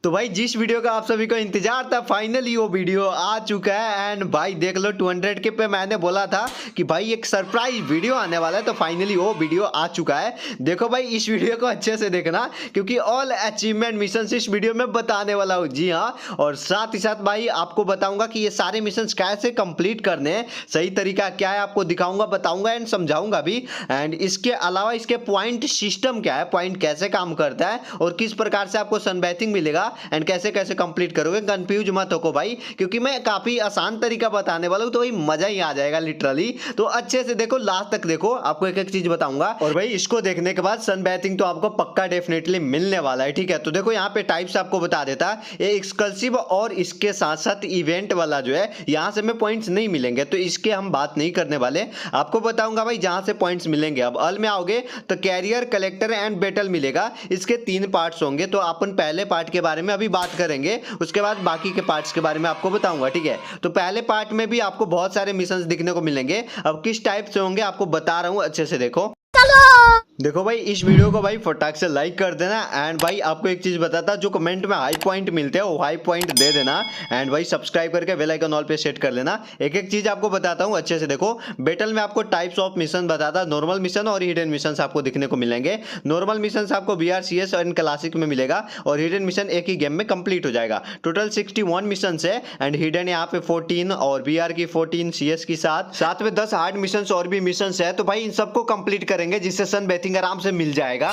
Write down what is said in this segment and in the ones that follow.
तो भाई जिस वीडियो का आप सभी को इंतजार था फाइनली वो वीडियो आ चुका है। एंड भाई देख लो 200 के पे मैंने बोला था कि भाई एक सरप्राइज वीडियो आने वाला है, तो फाइनली वो वीडियो आ चुका है। देखो भाई इस वीडियो को अच्छे से देखना क्योंकि ऑल अचीवमेंट मिशन इस वीडियो में बताने वाला हूँ। जी हाँ, और साथ ही साथ भाई आपको बताऊंगा कि ये सारे मिशन कैसे कंप्लीट करने हैं, सही तरीका क्या है आपको दिखाऊंगा, बताऊंगा एंड समझाऊंगा भी। एंड इसके अलावा इसके पॉइंट सिस्टम क्या है, पॉइंट कैसे काम करता है और किस प्रकार से आपको सनबैथिंग मिलेगा एंड कैसे कैसे कंप्लीट करोगे। कंफ्यूज मत हो भाई, क्योंकि मैं काफी आसान तरीका बताने वाला हूं, तो भाई मजा ही आ जाएगा लिटरली। तो अच्छे से देखो, लास्ट तक देखो, आपको एक एक चीज बताऊंगा। और भाई इसको देखने के बाद सनबैथिंग तो आपको पक्का डेफिनेटली मिलने वाला है। ठीक है, तो देखो यहाँ पे टाइप्स आपको बता देता है, ये एक्सक्लूसिव और इसके साथ साथ इवेंट वाला जो है, यहाँ से में पॉइंट्स नहीं मिलेंगे, तो इसके हम बात नहीं करने वाले। आपको बताऊंगा भाई जहां से पॉइंट्स मिलेंगे। अब अल में आओगे तो कैरियर, कलेक्टर एंड बैटल मिलेगा। इसके 3 पार्ट्स होंगे, तो अपन पहले पार्ट के बारे में अभी बात करेंगे, उसके बाद बाकी के पार्ट्स के बारे में आपको बताऊंगा। ठीक है, तो पहले पार्ट में भी आपको बहुत सारे मिशंस दिखने को मिलेंगे। अब किस टाइप से होंगे आपको बता रहा हूं, अच्छे से देखो। देखो भाई इस वीडियो को भाई फटाक से लाइक कर देना। एंड भाई आपको एक चीज बताता, जो कमेंट में हाई पॉइंट मिलते हैं वो हाई पॉइंट दे देना। एंड भाई सब्सक्राइब करके बेल आइकन ऑल पे सेट कर लेना। एक एक चीज आपको बताता हूँ, अच्छे से देखो। बैटल में आपको टाइप्स ऑफ मिशन बताता, नॉर्मल मिशन और हिडन मिशन आपको दिखने को मिलेंगे। नॉर्मल मिशन आपको BRCS और क्लासिक में मिलेगा, और हिडन मिशन एक ही गेम में कंप्लीट हो जाएगा। टोटल 61 मिशन है एंड हिडन यहाँ पे 14 और BR की 14, CS की साथ में 10 हार्ड मिशन और भी मिशन है। तो भाई इन सबको कंप्लीट करेंगे, जिससे सनबैथिंग आराम से मिल जाएगा।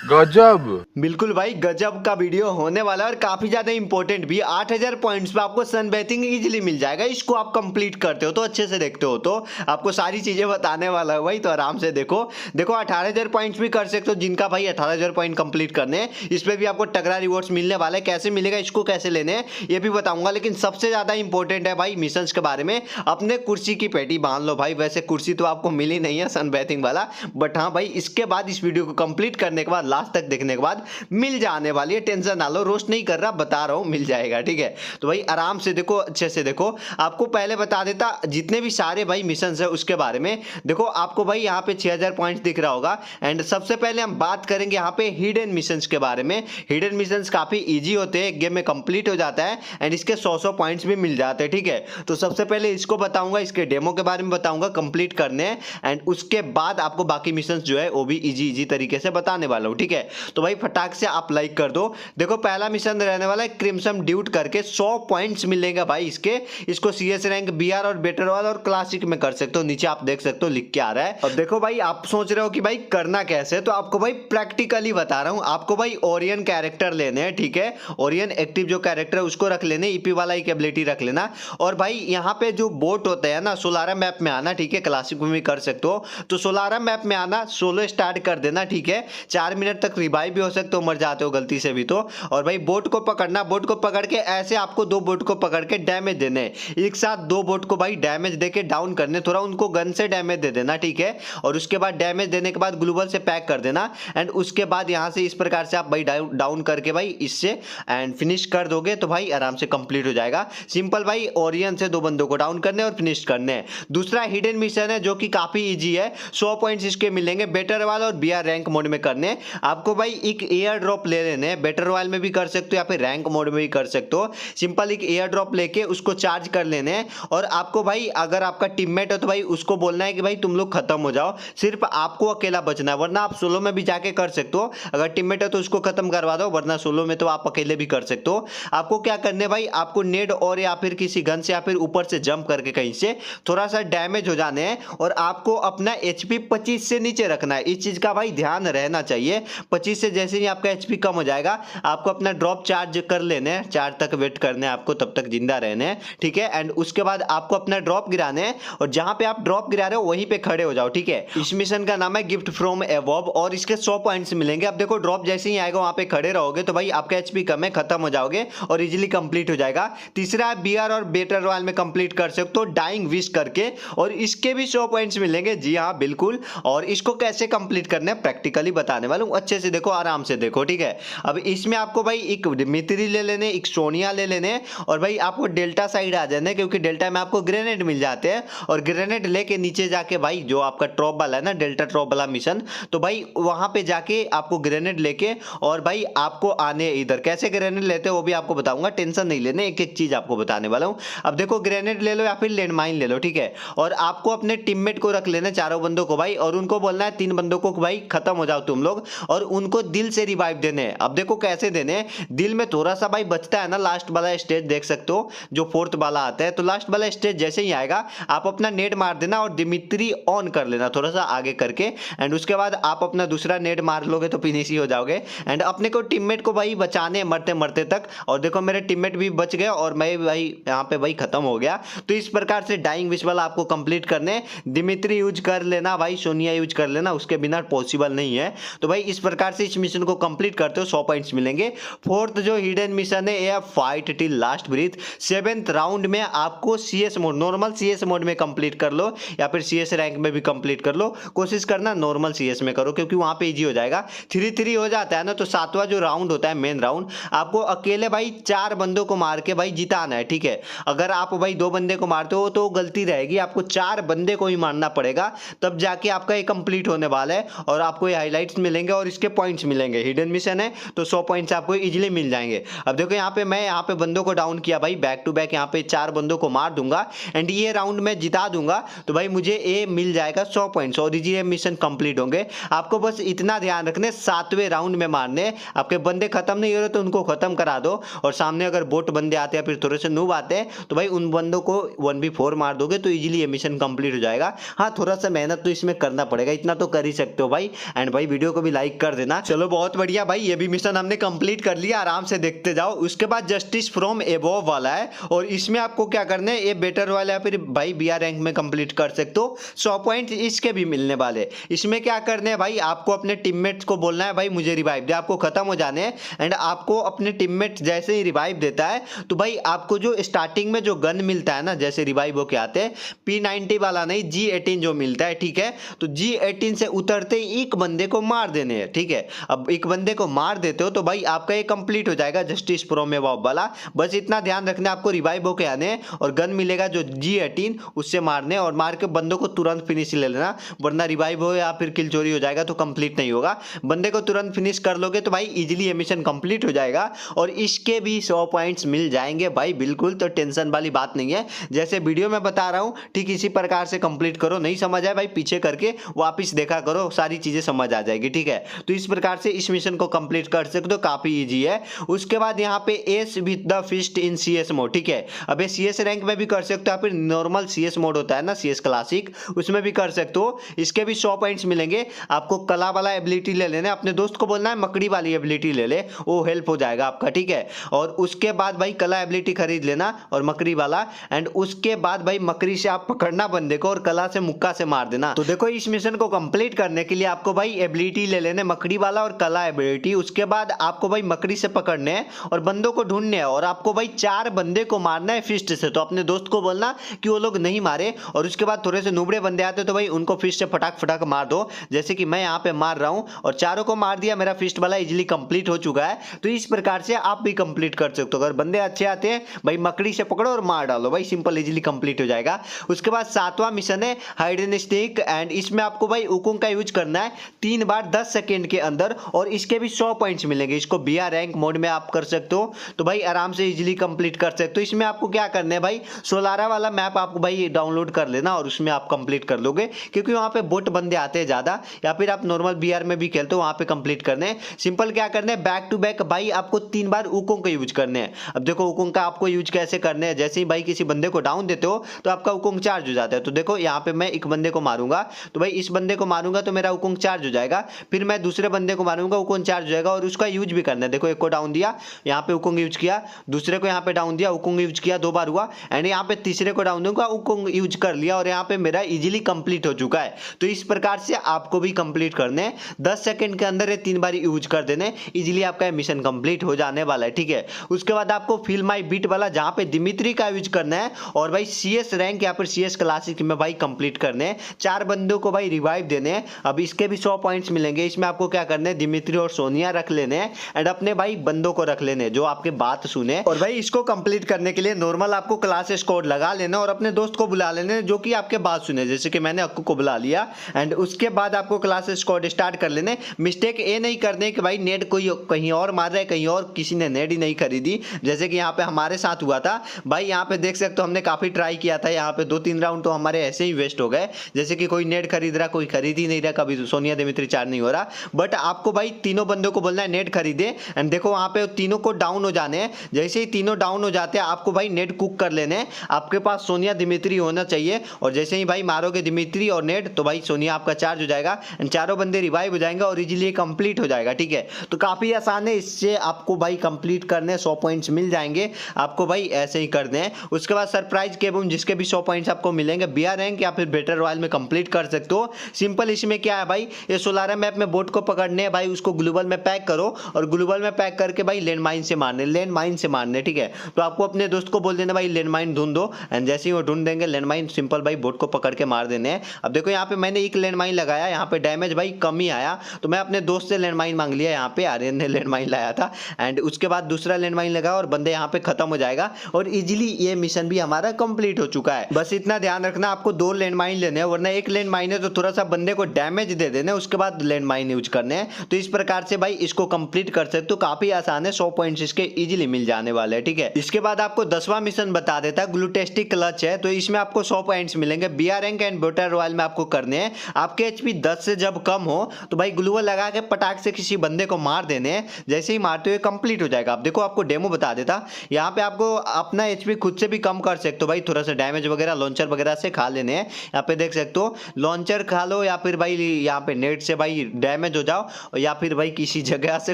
गजब, बिल्कुल भाई गजब का वीडियो होने वाला है और काफी ज्यादा इंपॉर्टेंट भी। 8000 पॉइंट्स पे आपको सनबैथिंग इजीली मिल जाएगा। इसको आप कंप्लीट करते हो तो, अच्छे से देखते हो तो आपको सारी चीजें बताने वाला है भाई, तो आराम से देखो। देखो 18000 पॉइंट्स भी कर सकते हो, जिनका भाई 18000 पॉइंट कंप्लीट करने हैं। इस पे भी आपको तगड़ा रिवॉर्ड्स मिलने वाले। कैसे मिलेगा, इसको कैसे लेने हैं ये भी बताऊंगा, लेकिन सबसे ज्यादा इंपॉर्टेंट है भाई मिशंस के बारे में। अपने कुर्सी की पेटी बांध लो भाई। वैसे कुर्सी तो आपको मिली नहीं है सनबैथिंग वाला, बट हाँ भाई इसके बाद इस वीडियो को कंप्लीट करने के बाद, लास्ट तक देखने के बाद मिल जाने वाली है। टेंशन ना लो, रोस्ट नहीं कर रहा, बता रहा हूं मिल जाएगा। ठीक है, तो भाई आराम से देखो, अच्छे से देखो। आपको पहले बता देता जितने भी सारे भाई मिशंस है उसके बारे में। देखो आपको भाई यहाँ पे 6000 पॉइंट्स दिख रहा होगा। एंड सबसे पहले हम बात करेंगे यहाँ पे हिडन मिशंस के बारे में। हिडन मिशंस काफी इजी होते हैं, गेम में कंप्लीट हो जाता है एंड इसके 100 पॉइंट्स भी मिल जाते हैं। ठीक है, तो सबसे पहले इसको बताऊंगा, इसके डेमो के बारे में बताऊंगा, कंप्लीट करने एंड उसके बाद आपको बाकी मिशंस जो है वो भी इजी तरीके से बताने वाला हूं। ठीक है, तो भाई फटाक से आप लाइक कर दो। देखो पहला मिशन रहने वाला है क्रिम्सन ड्यूट करके, 100 पॉइंट्स मिलेंगे भाई इसके। इसको CS रैंक, BR और बेटर वाला और क्लासिक में कर सकते हो। नीचे आप देख सकते हो लिख के आ रहा है। अब देखो भाई आप सोच रहे हो कि भाई करना कैसे, तो आपको भाई प्रैक्टिकली बता रहा हूं। आपको भाई ओरियन कैरेक्टर लेने हैं। ठीक है, ओरियन एक्टिव जो कैरेक्टर है उसको रख लेने, EP वाला एक एबिलिटी रख लेना। और भाई यहाँ पे जो बोट होते हैं ना, सोलारा मैप में आना। ठीक है, क्लासिक में भी कर सकते हो, तो सोलारा मैप में आना, सोलो स्टार्ट कर देना। ठीक है, 4 मिनट तक रिवाइव भी हो सकते हो, मर जाते हो गलती से भी तो। और भाई बोट को पकड़ना, बोट को पकड़ के ऐसे आपको 2 बोट को पकड़ के डैमेज देने, एक साथ 2 बोट को भाई डैमेज देके डाउन करने, थोड़ा उनको गन से डैमेज दे देना। ठीक है, और उसके बाद डैमेज देने के बाद ग्लूबल से पैक कर देना। एंड उसके बाद यहां से इस प्रकार से आप भाई डाउन करके भाई इससे एंड फिनिश कर दोगे तो भाई आराम से कंप्लीट हो जाएगा। सिंपल भाई, ओरियन से 2 बंदों को डाउन करने और फिनिश करने। दूसरा हिडन मिशन है जो कि काफी इजी है, 100 पॉइंट्स इसके मिलेंगे, बेटर वाला और BR रैंक मोड में करने। आपको भाई एक एयर ड्रॉप ले लेने हैं, बेटर रॉयल में भी कर सकते हो या फिर रैंक मोड में भी कर सकते हो। सिंपल एक एयर ड्रॉप लेके उसको चार्ज कर लेने हैं। और आपको भाई अगर आपका टीममेट है तो भाई उसको बोलना है कि भाई तुम लोग खत्म हो जाओ, सिर्फ आपको अकेला बचना है, वरना आप सोलो में भी जाके कर सकते हो। अगर टीममेट है तो उसको खत्म करवा दो, वरना सोलो में तो आप अकेले भी कर सकते हो। आपको क्या करने भाई, आपको नेड और या फिर किसी गन से या फिर ऊपर से जंप करके कहीं से थोड़ा सा डैमेज हो जाने हैं, और आपको अपना HP 25 से नीचे रखना है। इस चीज का भाई ध्यान रहना चाहिए। 25 से जैसे ही आपका HP कम हो जाएगा, आपको अपना ड्रॉप चार्ज कर लेने हैं, चार्ज तक वेट करने हैं आपको, तब तक जिंदा रहने हैं। ठीक है, एंड उसके बाद आपको अपना ड्रॉप गिराने हैं, और जहां पे आप ड्रॉप गिरा रहे हो वहीं पे खड़े हो जाओ। ठीक है, इस मिशन का नाम है गिफ्ट फ्रॉम एबव और इसके 100 पॉइंट्स मिलेंगे। अब देखो ड्रॉप जैसे ही आएगा वहां पे खड़े रहोगे तो भाई आपका HP कम है, खत्म हो जाओगे और इजीली कंप्लीट हो जाएगा। तीसरा BR और बेटर रॉयल में कंप्लीट कर सकते हो डाइंग विश करके, और इसके भी 100 पॉइंट्स मिलेंगे। जी हाँ बिल्कुल, और इसको कैसे कंप्लीट कंप्लीट करने हैं, प्रैक्टिकली बताने वाला हूँ, अच्छे से देखो, आराम से देखो, ठीक है। अब इसमें आपको भाई एक दिमित्री ले लेने, एक सोनिया ले लेने, और भाई आपको डेल्टा साइड आ जाना है, क्योंकि डेल्टा में आपको ग्रेनेड मिल जाते हैं। और ग्रेनेड लेके नीचे जाके भाई जो आपका ट्रॉप वाला है ना, डेल्टा ट्रॉप वाला मिशन, तो भाई वहां पे जाके आपको ग्रेनेड लेके और भाई आपको आने इधर कैसे ग्रेनेड लेते हो वो भी आपको बताऊंगा, टेंशन नहीं लेने, एक एक चीज आपको बताने वाला हूं। अब देखो ग्रेनेड ले लो या फिर लैंड माइन ले लो, ठीक है। और आपको अपने टीममेट को रख लेना, चारों बंदों को भाई, और उनको बोलना है 3 बंदों को भाई खत्म हो जाओ तुम लोग, और उनको दिल से रिवाइव देने हैं। अब देखो कैसे देने, दिल में थोड़ा सा भाई बचता है ना, लास्ट वाला स्टेज देख सकते हो जो 4th वाला आता है, तो लास्ट वाला स्टेज जैसे ही आएगा आप अपना नेट मार देना और दिमित्री ऑन कर लेना थोड़ा सा आगे करके, एंड उसके बाद आप अपना दूसरा नेट मार लोगे तो फिनिश ही हो जाओगे। एंड अपने को टीममेट को भाई बचाने मरते मरते तक, और देखो मेरे टीममेट भी बच गए और मैं भाई यहाँ पे भाई खत्म हो गया। तो इस प्रकार से डाइंग विश वाला आपको कंप्लीट करने, दिमित्री यूज कर लेना भाई, सोनिया यूज कर लेना, उसके बिना पॉसिबल नहीं है। तो भाई इस प्रकार से इस मिशन को कंप्लीट करते हो 100 पॉइंट्स मिलेंगे। 4th जो हिडन मिशन है ये fight till last breath. 7th round में आपको CS mode, normal CS mode में कंप्लीट कर लो, या फिर CS रैंक में भी कंप्लीट कर लो, कोशिश करना नॉर्मल CS में करो क्योंकि वहां पे इजी हो जाएगा। 3-3 हो जाता है ना, तो 7वां जो राउंड होता है मेन राउंड, आपको अकेले भाई 4 बंदों को मार के भाई जिताना है, ठीक है। अगर आप भाई 2 बंदे को मारते हो तो गलती रहेगी, आपको 4 बंदे को ही मारना पड़ेगा, तब जाके आपका ये कंप्लीट होने वाला है और आपको ये हाइलाइट्स मिलेंगे और इसके पॉइंट्स मिलेंगे। हिडन मिशन है तो 100 पॉइंट्स आपको इजीली मिल जाएंगे। अब देखो यहाँ पे मैं यहाँ पे बंदों को डाउन किया भाई, बैक टू बैक यहाँ पे 4 बंदों को मार दूंगा एंड ये राउंड में जिता दूंगा, तो भाई मुझे ये मिल जाएगा 100 पॉइंट्स और इजी मिशन कंप्लीट होंगे। आपको बस इतना ध्यान रखने 7वें राउंड में मारने, आपके बंदे खत्म नहीं हो रहे तो उनको खत्म करा दो, और सामने अगर बोट बंदे आते हैं फिर थोड़े से नूब आते हैं तो भाई उन बंदों को 1v4 मार दोगे तो इजीली ये मिशन कंप्लीट हो जाएगा। हाँ थोड़ा सा मेहनत तो इसमें करना पड़ेगा, इतना तो कर ही सकते हो भाई। एंड भाई वीडियो को भी लाइक कर देना। चलो बहुत बढ़िया भाई, ये भी मिशन हमने कंप्लीट कर लिया, आराम से देखते जाओ। उसके बाद जस्टिस फ्रॉम एबोव वाला है और इसमें आपको क्या करना है, ये बेटर वाला या फिर भाई BR रैंक में कंप्लीट कर सकते हो, 100 पॉइंट इसके भी मिलने वाले। इसमें क्या करने है भाई, आपको अपने टीममेट्स को बोलना है भाई मुझे रिवाइव दे, आपको खत्म हो जाने हैं। एंड आपको अपने टीममेट जैसे ही रिवाइव देता है तो भाई आपको जो स्टार्टिंग में जो गन मिलता है ना, जैसे रिवाइव होके आते हैं, P90 वाला नहीं G18 जो मिलता है, ठीक है। तो G18 से उतरते ही एक बंदे को मार देने हैं, ठीक है। अब एक बंदे को मार देते हो तो भाई आपका ये कंप्लीट हो जाएगा जस्टिस प्रो में वाला। बस इतना ध्यान रखना, आपको रिवाइव होके आने और गन मिलेगा जो G18 उससे मारने, और मार के बंदों को तुरंत फिनिश ले लेना, वरना रिवाइव हो या फिर किल चोरी हो जाएगा तो कंप्लीट नहीं होगा। बंदे को तुरंत फिनिश कर लोगे तो भाई इजीली ये मिशन कंप्लीट हो जाएगा और इसके भी 100 पॉइंट्स मिल जाएंगे भाई, बिल्कुल तो टेंशन वाली बात नहीं है। जैसे वीडियो में बता रहा हूं ठीक इसी प्रकार से कंप्लीट करो, नहीं समझ आए भाई पीछे करके वापस देखा करो, सारी चीजें समझ आ जाएगी, ठीक है। तो इस प्रकार से इस मिशन को कंप्लीट कर सकते हो, काफी इजी है। उसके बाद यहाँ पे ace with the fist in CS mode, ठीक है। अब ये CS रैंक में भी कर सकते हो, फिर नॉर्मल CS मोड होता है ना, CS क्लासिक, उसमें भी कर सकते हो। इसके भी 100 पॉइंट्स मिलेंगे। आपको कला वाला एबिलिटी ले लेना, अपने दोस्त को बोलना है मकड़ी वाली एबिलिटी ले ले, वो हेल्प हो जाएगा आपका, ठीक है। और उसके बाद भाई कला एबिलिटी खरीद लेना और मकड़ी वाला, एंड उसके बाद भाई मकड़ी से आप पकड़ना बंदे को और कला से मुक्का से मार देना। तो देखो इस मिशन को कंप्लीट करने के लिए आपको भाई एबिलिटी ले लेने, मकड़ी वाला और कला एबिलिटी। उसके बाद आपको भाई मकड़ी से पकड़ने हैं और बंदों को ढूंढने हैं, और आपको भाई 4 बंदे को मारना है फिस्ट से। तो अपने दोस्त को बोलना कि वो लोग नहीं मारे, और उसके बाद थोड़े से नुबड़े बंदे आते तो भाई उनको फिस्ट से फटाक फटाक मार दो, जैसे कि मैं यहाँ पे मार रहा हूं और 4 को मार दिया, मेरा फिस्ट वाला इजीली कंप्लीट हो चुका है। तो इस प्रकार से आप भी कंप्लीट कर सकते हो। अगर बंदे अच्छे आते हैं भाई मकड़ी से पकड़ो और मार डालो, भाई सिंपल इजीली कंप्लीट हो जाएगा। उसके बाद 7वां मिशन है हाइड एंड स्टिक, एंड इसमें आपको भाई उकुंग का यूज करना है 3 बार 10 सेकेंड के अंदर, और इसके भी 100 पॉइंट्स मिलेंगे। इसको BR रैंक मोड में आप कर सकते हो, तो भाई आराम से इजीली कंप्लीट कर सकते हो। इसमें आपको क्या करना है भाई, सोलारा वाला मैप आपको भाई डाउनलोड कर लेना और उसमें आप कंप्लीट कर लोगे, क्योंकि वहां पे बोट बंदे आते हैं ज्यादा, या फिर आप नॉर्मल BR में भी खेलते हो वहां पे कंप्लीट करने हैं। सिंपल क्या करना है, बैक टू बैक भाई आपको 3 बार उकुंग का यूज करने हैं। अब देखो उकुंग का आपको यूज कैसे करने हैं, जैसे ही भाई किसी बंदे को डाउन देते हो तो आपका उकुंग चार्ज हो जाता है। तो देखो यहाँ पे मैं एक बंदे को मारूंगा, तो भाई इस बंदे को मारूंगा तो मेरा उकुंग चार्ज हो जाएगा, फिर मैं दूसरे बंदे को मारूंगा, उकुंग चार्ज हो जाएगा, और उसका यूज भी करना है। देखो एक को डाउन दिया, यहाँ पे उकुंग यूज किया, दूसरे को यहाँ पे डाउन दिया, उकुंग यूज किया, 2 बार हुआ, एंड यहाँ पे तीसरे को डाउन दूंगा, उकुंग यूज कर लिया, और यहाँ पे मेरा इजीली कंप्लीट हो चुका है। तो इस प्रकार से आपको भी कंप्लीट करने हैं, 10 सेकंड के अंदर ये 3 बार यूज कर देने, इजीली आपका मिशन कंप्लीट हो जाने वाला है, ठीक है। उसके बाद आपको फील माई बीट वाला जहां पे दिमित्री का यूज करना है, और भाई CS रैंक या फिर CS क्लासिक में भाई कंप्लीट करने हैं। 4 बंदों को भाई रिवाइव देने हैं। अब इसके भी 100 पॉइंट्स मिलेंगे। इसमें आपको क्या करना है, दिमित्री और सोनिया रख लेने हैं एंड अपने भाई बंदों को रख लेने जो आपके बात सुने। और भाई इसको कंप्लीट करने के लिए नॉर्मल आपको क्लास स्क्वाड लगा लेना और अपने दोस्त को बुला लेने जो कि आपके बात सुने, जैसे कि मैंने अक्कू को बुला लिया। एंड उसके बाद आपको क्लास स्क्वाड स्टार्ट कर लेने। मिस्टेक ये नहीं करने कि भाई नेट कोई कहीं और मार रहा है, कहीं और किसी ने नेट ही नहीं खरीदी, जैसे कि यहाँ पे हमारे साथ हुआ था भाई। यहाँ पे देख सकते हो हमने काफी ट्राई किया था, यहाँ पे 2-3 राउंड तो हमारे ऐसे ही वेस्ट हो गए, जैसे कि कोई नेट खरीद रहा, कोई खरीद ही नहीं रहा, कभी सोनिया दिमित्री चार नहीं हो रहा। बट आपको भाई तीनों बंदों को बोलना है नेट खरीदे। एंड देखो वहां पे तीनों को डाउन हो जाने हैं। जैसे ही तीनों डाउन हो जाते हैं आपको भाई नेट कुक कर लेने हैं। आपके पास सोनिया दिमित्री होना चाहिए और जैसे ही भाई मारोगे दिमित्री और नेट तो भाई सोनिया आपका चार्ज हो जाएगा एंड चारों बंदे रिवाइव हो जाएंगे और इजीली कंप्लीट हो जाएगा। ठीक है, तो काफी आसान है, इससे आपको भाई कंप्लीट करने 100 पॉइंट्स मिल जाएंगे आपको भाई, ऐसे ही कर दें। उसके बाद सरप्राइज केबम जिसके भी 100 पॉइंट्स आपको मिलेंगे बीआर रैंक या फिर बेटर रॉयल में कंप्लीट कर सकते हो। सिंपल इसमें क्या है भाई, ये सोलारा मैप में बोट को पकड़ने है भाई, उसको ग्लोबल में पैक करो और ग्लोबल में पैक करके भाई लैंड माइन से मारने, लैंड माइन से मारने। ठीक है, तो आपको अपने दोस्त को बोल देना भाई लैंड माइन ढूंढ दो एंड जैसे ही वो ढूंढ देंगे लैंड माइन सिंपल भाई बोट को पकड़ के मार देने हैं। अब देखो यहाँ पे मैंने एक लैंड माइन लगाया, यहाँ पे डैमेज भाई कम ही आया तो मैं अपने दोस्त से लैंड माइन मांग लिया। यहाँ पे आर्यन ने लैंड माइन लाया था एंड उसके बाद दूसरा लैंड माइन लगा और बंदे यहाँ पे खत्म हो जाएगा और इजीली ये मिशन भी हमारा कंप्लीट हो चुका है। बस इतना ध्यान रखना आपको 2 लैंड माइन लेने हैं, वरना एक लैंड माइन है तो थोड़ा सा बंदे को डैमेज दे देने, उसके बाद लैंड माइन यूज करने हैं। तो इस प्रकार से भाई इसको कंप्लीट कर सकते हो, काफी आसान है, 100 पॉइंट्स इसके इजीली मिल जाने वाले हैं। ठीक है, इसके बाद आपको 10वां मिशन बता देता है, ग्लूटेस्टिक क्लच है, तो इसमें आपको 100 पॉइंट्स मिलेंगे। BR rank and battle royale में आपको करने हैं। आपके एचपी 10 से जब कम हो तो भाई ग्लूवल लगा के पटाख से किसी बंदे को मार देने हैं, जैसे ही मारते हुए कंप्लीट हो जाएगा। अब देखो आपको डेमो बता देता, यहाँ पे आपको अपना एचपी खुद से भी कम कर सकते हो भाई, थोड़ा सा डैमेज वगैरह लॉन्चर वगैरह से खा लेने हैं। यहाँ पे देख सकते हो लॉन्चर खा लो या फिर भाई यहाँ पे नेट से भाई डैमेज हो जाओ या फिर भाई किसी जगह से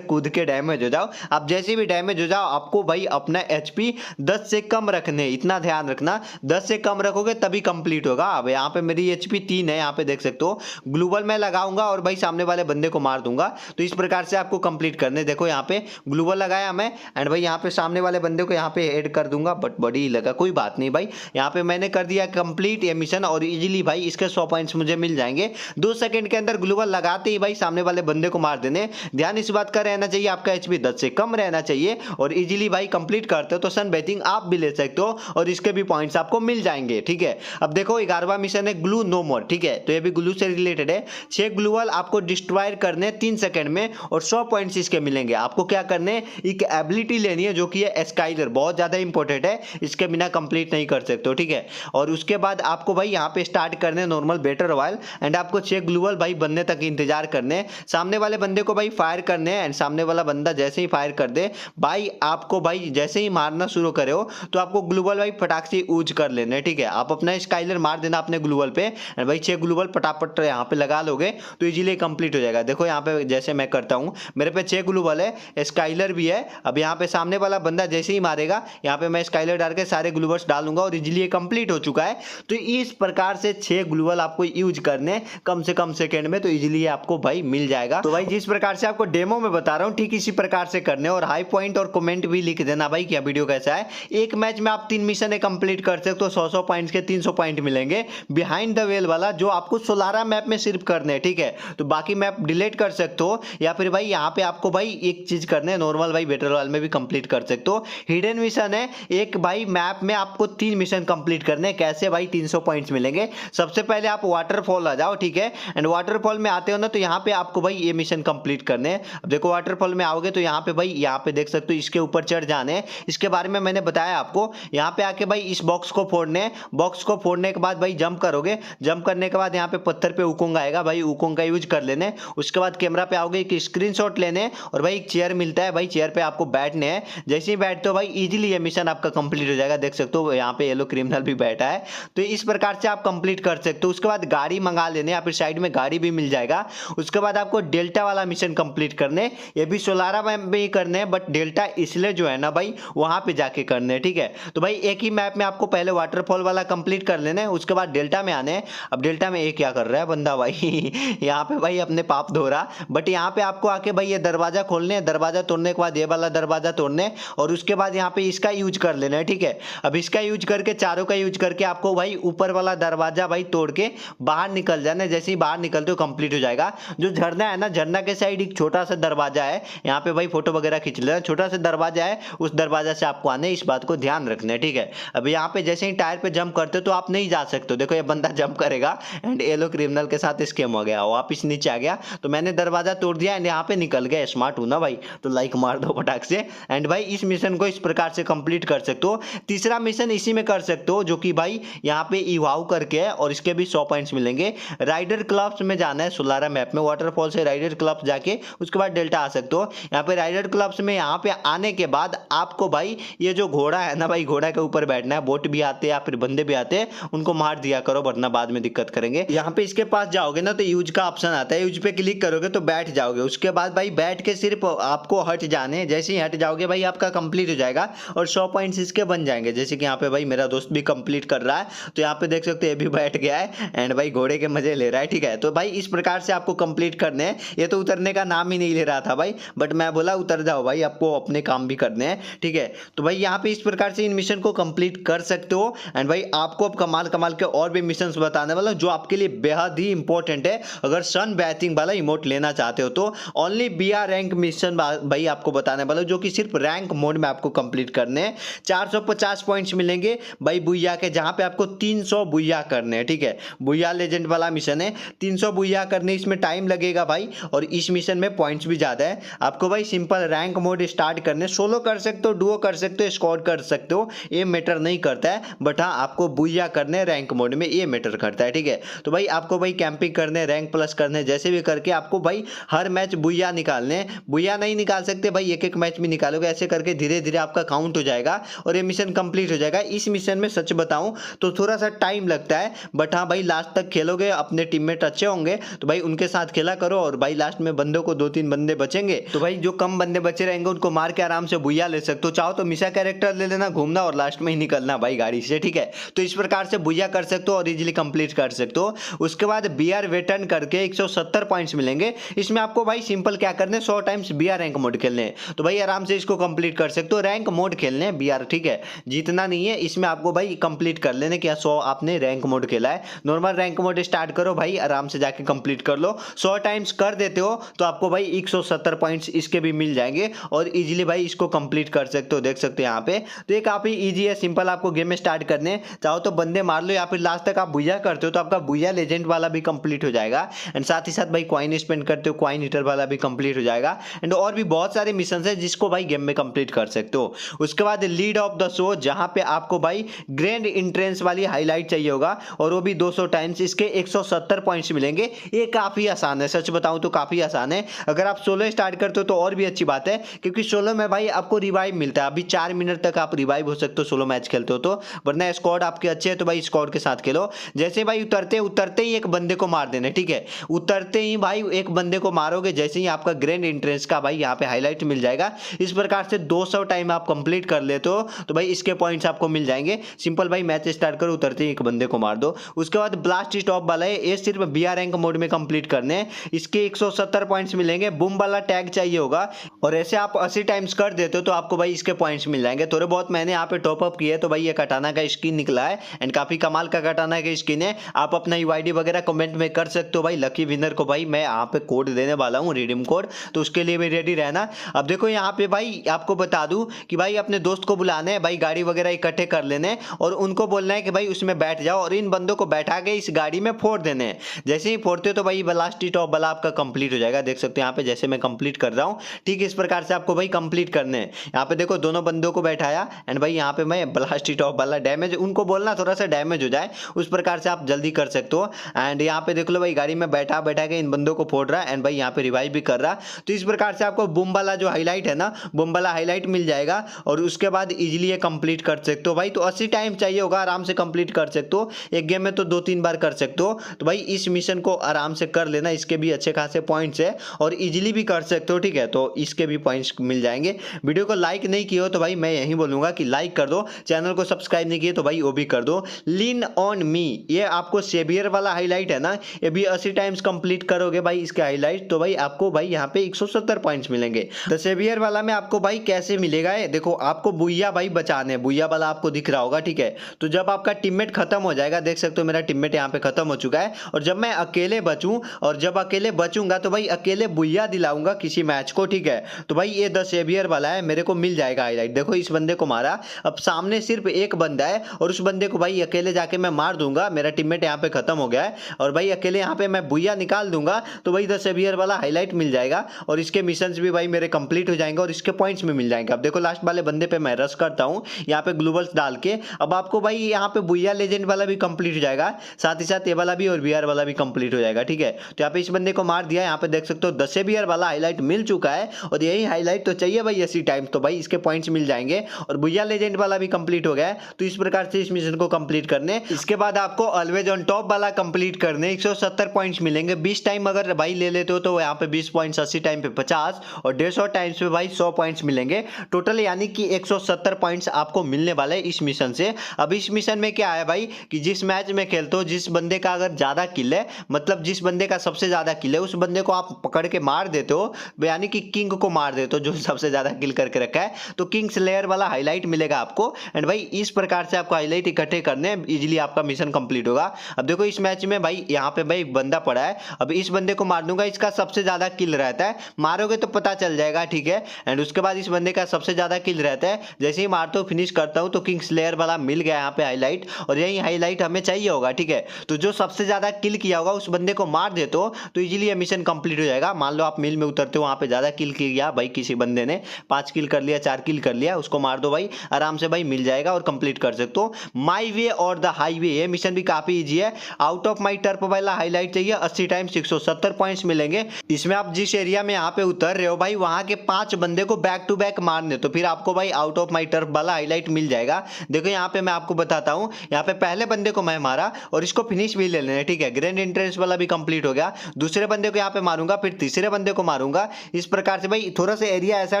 कूद के डैमेज हो जाओ। अब जैसे भी डैमेज हो जाओ आपको भाई अपना एचपी 10 से कम रखने, इतना ध्यान रखना 10 से कम रखोगे तभी कंप्लीट होगा। अब यहाँ पे मेरी एचपी 3 है, यहाँ पे देख सकते हो ग्लूबल मैं लगाऊंगा और भाई सामने वाले बंदे को मार दूंगा। तो इस प्रकार से आपको कंप्लीट करने, देखो यहाँ पे ग्लूबल लगाया मैं एंड भाई यहाँ पे सामने वाले बंदे को यहाँ पे ऐड कर दूंगा, बट बड़ी लगा, कोई बात नहीं भाई, यहाँ पे मैंने कर दिया कंप्लीट ये मिशन और इजीली भाई इसके 100 पॉइंट्स मुझे मिल जाएंगे। 2 सेकंड के अंदर ग्लूबल लगाते ही भाई सामने वाले बंदे को मार देने। ध्यान इस बात का रहना चाहिए आपका एचपी 10 से कम रहना चाहिए और इजीली भाई कंप्लीट करते हो तो सन बेथिंग आप भी ले सकते हो और इसके भी पॉइंट्स आपको मिल जाएंगे। ठीक है, अब देखो 11वां मिशन है ग्लू नो मोर। ठीक है, तो ये भी ग्लू से रिलेटेड है। 6 ग्लूवल आपको डिस्ट्रॉय करने 3 सेकंड में और 100 पॉइंट्स इसके मिलेंगे। आपको क्या करने, एक एबिलिटी लेनी है जो कि है स्काइलर, बहुत ज्यादा इंपॉर्टेंट है, इसके बिना कंप्लीट नहीं कर सकते हो। ठीक है, और उसके बाद आपको भाई यहाँ पे स्टार्ट करने नॉर्मल बेटर रॉयल एंड आपको 6 ग्लूवल भाई बनने तक इंतजार करने, सामने वाले बंदे को भाई फायर करने एंड सामने वाला बंदा जैसे ही फायर कर दे भाई आपको भाई जैसे ही मारना शुरू करे हो तो आपको ग्लूवल भाई फटाक से यूज कर लेने। ठीक है, आप अपना स्काइलर मार देना अपने ग्लूवल पे एंड भाई 6 ग्लूवल फटाफट यहाँ पे लगा लोगे तो इजीली कंप्लीट हो जाएगा। देखो यहाँ पे जैसे मैं करता हूँ, मेरे पे 6 ग्लूवल है, स्काइलर भी है। अब यहाँ पे सामने वाला बंदा जैसे ही मारेगा यहाँ पे मैं स्काइलर डाल के सारे ग्लूवल्स डालूंगा और इजीली कंप्लीट हो चुका है। तो इस प्रकार से 6 ग्लूवल आपको यूज करने कम से कम सेकंड में, तो इजीली आपको भाई मिल जाएगा। तो भाई जिस प्रकार से आपको डेमो में बता रहा हूँ ठीक इसी प्रकार से करने और हाई पॉइंट और कमेंट भी लिख देना भाई क्या वीडियो कैसा है। एक मैच में आप 3 मिशन कंप्लीट कर सकते हो, 100 पॉइंट्स के 300 पॉइंट मिलेंगे बिहाइंड द वेल वाला जो आपको सोलारा मैप में सिर्फ करने हैं। ठीक है, तो बाकी मैप डिलीट कर सकते हो या फिर भाई यहाँ पे आपको भाई एक चीज करने नॉर्मल भाई बेटर रॉयल में भी कंप्लीट कर सकते हो। हिडन मिशन है एक भाई मैप में आपको 3 मिशन कंप्लीट करने, कैसे भाई 300 पॉइंट्स मिलेंगे। सबसे पहले आप वाटरफॉल आ जाओ। ठीक है, एंड वाटरफॉल में आते हो ना तो यहाँ पे आपको भाई ये मिशन कंप्लीट करने हैं। अब देखो वाटरफॉल में आओगे तो यहाँ पे भाई यहाँ पे देख सकते हो इसके ऊपर चढ़ जाने हैं, इसके बारे में मैंने बताया आपको। यहाँ पे आके भाई इस बॉक्स को फोड़ने, बॉक्स को फोड़ने के बाद भाई जंप करोगे, जंप करने के बाद यहाँ पे पत्थर पे उकोंग आएगा भाई, उकोंग का यूज कर लेने। उसके बाद कैमरा पे आओगे एक स्क्रीनशॉट लेने और भाई एक चेयर मिलता है भाई, चेयर पे आपको बैठने हैं। जैसे ही बैठते हो भाई इजीली ये मिशन आपका कंप्लीट हो जाएगा। देख सकते हो यहाँ पे येलो क्रिमिनल भी बैठा है, तो इस प्रकार से आप कंप्लीट कर सकते हो। उसके बाद गाड़ी मंगा लेने, या फिर साइड में गाड़ी भी मिल जाएगा। उसके बाद आपको डेल्टा वाला मिशन कंप्लीट करने, ये भी सोलारा मैप में ही करने हैं बट डेल्टा इसलिए जो है ना भाई वहां पे जाके करने हैं। ठीक है, तो भाई एक ही मैप में आपको पहले वाटरफॉल वाला कंप्लीट कर लेना है, उसके बाद डेल्टा में आने हैं। अब डेल्टा में ये क्या कर रहा है बंदा भाई यहाँ पे भाई अपने पाप धो रहा, बट यहाँ पे आपको आके भाई ये दरवाजा खोलने हैं, दरवाजा तोड़ने के बाद ये वाला दरवाजा तोड़ने और उसके बाद यहाँ पे इसका यूज कर लेना है। ठीक है, अब इसका यूज करके चारों का यूज करके आपको भाई ऊपर वाला दरवाजा भाई तोड़ के बाहर निकल जाना है। जैसे ही बाहर निकलते हो कंप्लीट हो जाएगा। जो झरना है ना, झरना के साइड एक छोटा सा दरवाजा है, यहाँ पे भाई फोटो वगैरह खींच लेना, छोटा सा दरवाजा है, उस दरवाजा से आपको आने, इस बात को ध्यान रखना है, ठीक है। अब यहाँ पे जैसे ही टायर पे जंप करते हो तो आप नहीं जा सकते हो, देखो ये बंदा जंप करेगा एंड येलो क्रिमिनल के साथ स्कैम हो गया, वापिस नीचे आ गया, तो मैंने दरवाजा तोड़ दिया एंड यहाँ पे निकल गया। स्मार्ट हूं ना भाई, तो लाइक मार दो फटाक से। एंड भाई इस मिशन को इस प्रकार से कंप्लीट कर सकते हो। तीसरा मिशन इसी में कर सकते हो, जो कि भाई यहाँ पे इवाउ करके है और इसके भी 100 पॉइंट्स मिलेंगे। राइडर क्लब्स में जाना है, सोलारा मैप में वाटरफॉल से राइडर क्लब्स जाके उसके बाद डेल्टा आ सकते हो। यहाँ पे राइडर क्लब्स में यहाँ पे आने के बाद आपको भाई ये जो घोड़ा है ना भाई, घोड़ा के ऊपर बैठना है। बोट भी आते हैं या फिर बंदे भी आते हैं, उनको मार दिया करो वरना बाद में दिक्कत करेंगे। यहाँ पे इसके पास जाओगे ना तो यूज का ऑप्शन आता है, यूज पे क्लिक करोगे तो बैठ जाओगे। उसके बाद भाई बैठ के सिर्फ आपको हट जाने, जैसे ही हट जाओगे भाई आपका कंप्लीट हो जाएगा और 100 पॉइंट्स इसके बन जाएंगे। जैसे कि यहाँ पे भाई मेरा दोस्त भी कंप्लीट कर रहा है, तो यहाँ पे देख सकते हो ये भी बैठ गया है एंड भाई घोड़े के मजे ले रहा है, ठीक है। तो भाई इस प्रकार से आपको कंप्लीट करने हैं। ये तो उतरने का नाम ही नहीं ले रहा था भाई, बट मैं बोला उतर जाओ भाई, आपको अपने काम भी करने हैं, ठीक है। तो भाई यहाँ पे इस प्रकार से इन मिशन को कंप्लीट कर सकते हो। एंड भाई आपको अब कमाल कमाल के और भी मिशन बताने वाला हूं जो आपके लिए बेहद ही इंपॉर्टेंट है। अगर सन बैथिंग वाला इमोट लेना चाहते हो तो ओनली BR रैंक मिशन भाई आपको बताने वाला हूं, जो कि सिर्फ रैंक मोड में आपको कंप्लीट करने हैं। 450 पॉइंट्स मिलेंगे भाई बुया के, जहां पे आपको 300 बुया करने हैं, ठीक है। बुया लेजेंड वाला मिशन है, 300 बुया करने, इसमें टाइम लगेगा भाई, और इस मिशन में पॉइंट्स भी ज्यादा है। आपको भाई सिंपल रैंक मोड स्टार्ट करने, सोलो कर सकते हो, डुओ कर सकते हो, स्क्वाड कर सकते हो, ये मैटर नहीं करता है, बट हाँ आपको बुया करने रैंक मोड में, ये मैटर करता है, ठीक है। तो भाई आपको भाई कैंपिंग करने, रैंक प्लस करने, जैसे भी करके आपको भाई हर मैच बुया निकालने। बुया नहीं निकाल सकते भाई, एक एक मैच भी निकालोगे, ऐसे करके धीरे धीरे आपका काउंट हो जाएगा और ये मिशन कंप्लीट हो जाएगा। इस मिशन में सच बताऊं तो थोड़ा सा टाइम लगता है, बट हाँ भाई लास्ट तक खेलोगे, अपने टीममेट अच्छे होंगे तो भाई उनके साथ खेला करो, और भाई लास्ट में बंदों को 2-3 बंदे बचेंगे तो भाई जो कम बंदे बचे रहेंगे उनको मार के आराम से बुया ले सकते हो। चाहो तो मिशा कैरेक्टर ले लेना, घूमना और लास्ट में ही निकलना भाई गाड़ी से, ठीक है। तो इस प्रकार से बुया कर सकते हो और इजीली कंप्लीट कर सकते हो। उसके बाद BR वेटर्न करके 170 पॉइंट्स मिलेंगे। इसमें आपको भाई सिंपल क्या करने, 100 टाइम्स BR रैंक मोड खेलने हैं, तो भाई आराम से इसको कंप्लीट कर सकते हो। रैंक मोड खेलने हैं BR, ठीक है, जीतना नहीं है इसमें, आपको भाई कंप्लीट कर लेने। क्या 100 आपने रैंक मोड खेला है, नॉर्मल रैंक मोड स्टार्ट करो भाई, आराम से जाके कंप्लीट कर लो। 100 टाइम्स कर देते हो तो आपको भाई 170 पॉइंट्स इसके भी मिल जाएंगे और इजीली भाई इसको कंप्लीट कर सकते हो। देख सकते हो यहाँ पे, तो ये काफी इजी है, सिंपल। आपको गेम में स्टार्ट करने, चाहो तो बंदे मार लो या फिर लास्ट तक आप बुया करते हो तो आपका बुया लेजेंड वाला भी कंप्लीट हो जाएगा। एंड साथ ही साथ भाई कॉइन स्पेंड करते हो, कॉइन हीटर वाला भी कंप्लीट हो जाएगा। एंड और भी बहुत सारे मिशन है जिसको भाई गेम में कंप्लीट कर सकते हो। उसके बाद लीड ऑफ द शो, जहां पे आपको भाई ग्रैंड एंट्रेंस वाली हाईलाइट चाहिए होगा और वो भी 200 टाइम्स, इसके 170 पॉइंट्स मिलेंगे। ये काफी आसान है, सच बताऊं तो काफी आसान है। अगर आप सोलो स्टार्ट करते हो तो और भी अच्छी बात है, क्योंकि सोलो में भाई आपको रिवाइव मिलता है। अभी 4 मिनट तक आप रिवाइव हो सकते हो सोलो मैच खेलते हो तो, वरना स्क्वाड आपके अच्छे है तो भाई स्क्वाड के साथ खेलो। जैसे भाई उतरते ही एक बंदे को मार देना, ठीक है, उतरते ही भाई एक बंदे को मारोगे, जैसे ही आपका ग्रैंड एंट्रेंस का भाई यहाँ पे हाईलाइट मिल जाएगा। इस प्रकार से 200 टाइम आप कंप्लीट कर लेते हो तो भाई इसके पॉइंट्स आपको मिल जाएंगे। सिंपल भाई मैच स्टार्ट करो, उतरते ही एक बंदे को मार दो। उसके बाद ब्लास्ट स्टॉप वाला है, ये सिर्फ BR रैंक मोड में कंप्लीट करने हैं, इसके 170 पॉइंट्स मिलेंगे। बूम वाला टैग चाहिए होगा और ऐसे आप 80 टाइम्स कर देते हो तो आपको भाई इसके पॉइंट्स मिल जाएंगे। थोड़े बहुत मैंने यहाँ पे टॉप अप किए तो भाई ये कटाना का स्किन निकला है एंड काफी कमाल का कटाना का स्किन है। आप अपना UID वगैरह कमेंट में कर सकते हो भाई। लकी विनर को भाई मैं यहाँ पे कोड देने वाला हूँ, रिडीम कोड, तो उसके लिए भी रेडी रहना। अब देखो यहाँ पे भाई आपको बता दूं कि भाई अपने दोस्त को बुलाना है भाई, गाड़ी वगैरह इकट्ठे कर लेने और उनको बोलना है कि भाई उसमें बैठ जाओ और इन बंदों को बैठा के इस गाड़ी में फोड़ देने हैं। जैसे ही फोड़ते हो तो भाई ब्लास्ट टॉप वाला आपका कंप्लीट हो जाएगा। देख सकते हो यहाँ पे जैसे मैं कंप्लीट कर रहा हूँ, ठीक इस प्रकार से आपको भाई कंप्लीट करने हैं। यहाँ पे देखो दोनों बंदों को बैठाया एंड भाई यहाँ पे मैं ब्लास्ट टॉप वाला डैमेज, उनको बोलना थोड़ा सा डैमेज हो जाए, उस प्रकार से आप जल्दी कर सकते हो। एंड यहाँ पे देख लो भाई गाड़ी में बैठा के इन बंदों को फोड़ रहा है एंड भाई यहाँ पे रिवाइव भी कर रहा। तो इस प्रकार से आपको बूम वाला जो हाईलाइट है ना, बूम वाला हाईलाइट मिल जाएगा और उसके बाद इजीली ये कंप्लीट कर सकते हो भाई। तो 80 टाइम चाहिए होगा, आराम से कंप्लीट कर सकते हो। एक गेम में तो 2-3 बार कर सकते हो। तो भाई इस मिशन को आराम से कर लेना, इसके भी अच्छे खासे पॉइंट्स है और इजीली भी कर सकते हो, ठीक है। तो इसके भी पॉइंट्स मिल जाएंगे। वीडियो को लाइक नहीं किए हो तो भाई मैं यही बोलूंगा कि लाइक कर दो, चैनल को सब्सक्राइब नहीं किए तो भाई वो भी कर दो। लीन ऑन मी, ये आपको सेवियर वाला हाईलाइट है ना, ये भी 80 टाइम्स कंप्लीट करोगे भाई इसके हाईलाइट तो भाई आपको भाई यहाँ पे 170 पॉइंट्स मिलेंगे। द सेवियर वाला में आपको भाई कैसे मिलेगा, है देखो आपको बुया भाई बचाने, बुया वाला आपको दिख रहा होगा, ठीक है। तो जब आपका टीममेट खत्म हो जाएगा, देख सकते हो मेरा टीममेट यहाँ पे खत्म हो चुका है और जब मैं मैं अकेले बचूं और जब अकेले बचूंगा तो भाई अकेले बुइया दिलाऊंगा किसी मैच को, ठीक है। तो भाई ये द सेवियर वाला है, मेरे को मिल जाएगा हाईलाइट। देखो इस बंदे को मारा, अब सामने सिर्फ एक बंदा है और उस बंदे को भाई अकेले जाके मैं मार दूंगा, मेरा टीममेट यहाँ पे खत्म हो गया है और भाई अकेले यहाँ पे मैं बुइया निकाल दूंगा तो भाई द सेवियर वाला हाईलाइट मिल जाएगा और इसके मिशंस भी भाई मेरे कंप्लीट हो जाएंगे और इसके पॉइंट्स भी मिल जाएंगे। अब देखो लास्ट वाले बंदे पे मैं रश करता हूँ यहाँ पे ग्लोबल्स डाल के, अब आपको भाई यहाँ पे बुइया लेजेंड वाला भी कंप्लीट हो जाएगा, साथ ही साथ ये वाला भी और बीआर वाला भी कंप्लीट हो जाएगा, ठीक है। तो यहाँ पे इस बंदे को मार दिया, यहाँ पे देख सकते हो 10 बीआर वाला हाईलाइट मिल चुका है और यही हाईलाइट तो चाहिए भाई 80 टाइम्स, तो भाई इसके पॉइंट्स मिल जाएंगे और बुइया लेजेंड वाला भी कंप्लीट हो गया है। तो इस प्रकार से इस मिशन को कंप्लीट करने, इसके बाद आपको ऑलवेज ऑन टॉप वाला कंप्लीट करने 170 पॉइंट्स मिलेंगे। 20 टाइम अगर भाई ले लेते हो तो यहाँ पे 20 पॉइंट्स, 80 टाइम पे 50 और 150 टाइम्स पे भाई 100 पॉइंट्स मिलेंगे टोटल, यानी कि 170 पॉइंट्स आपको मिलने वाले हैं इस मिशन से। अब इस मिशन में क्या है भाई कि जिस मैच में खेलते हो, जिस बंदे का अगर ज्यादा किल है, मतलब जिस बंदे का सबसे ज्यादा किल है उस बंदे को आप पकड़ के मार देते हो, यानी कि किंग को मार देते हो जो सबसे ज्यादा किल करके रखा है, तो किंग स्लेयर वाला हाईलाइट मिलेगा आपको। एंड भाई इस प्रकार से आपको हाईलाइट इकट्ठे करने, इजीली आपका मिशन कंप्लीट होगा। अब देखो इस मैच में भाई यहाँ पे भाई बंदा पड़ा है, अब इस बंदे को मार दूंगा, इसका सबसे ज्यादा किल रहता है, मारोगे तो पता चल जाएगा, ठीक है। एंड उसके बाद इस बंदे का सबसे ज्यादा किल रहता है, जैसे ही मारता हूँ फिनिश करता हूँ तो किंग स्लेयर वाला मिल गया यहाँ पे हाईलाइट और यही हाईलाइट हमें चाहिए होगा, ठीक है। तो जो सबसे ज्यादा किल किया होगा उस बंदे को मार देते हो तो इजीली ये मिशन कंप्लीट हो जाएगा। मान लो आप मिल में उतरते हो, वहां पे ज्यादा किल किया भाई किसी बंदे ने, 5 किल कर लिया, 4 किल कर लिया, उसको मार दो भाई, आराम से भाई मिल जाएगा और कंप्लीट कर सकते हो। माई वे और द हाईवे, ये मिशन भी काफी इजी है। आउट ऑफ माई टर्फ वाला हाईलाइट चाहिए, 80 टाइम्स 170 पॉइंट्स मिलेंगे। इसमें आप जिस एरिया में यहाँ पे उतर रहे हो भाई वहां के 5 बंदे को बैक टू बैक मारने, तो फिर आपको भाई आउट ऑफ माई टर्फ वाला हाईलाइट मिल जाएगा। देखो यहाँ पे मैं आपको बताता हूँ, यहाँ पे पहले बंदे को मैं मारा और इसको फिनिश भी ले लेना, ठीक है। ग्रैंड एंट्रेंस वाला भी कंप्लीट हो गया, दूसरे बंदे को यहाँ पे मारूंगा, फिर तीसरे बंदे को मारूंगा। इस प्रकार से भाई थोड़ा सा एरिया ऐसा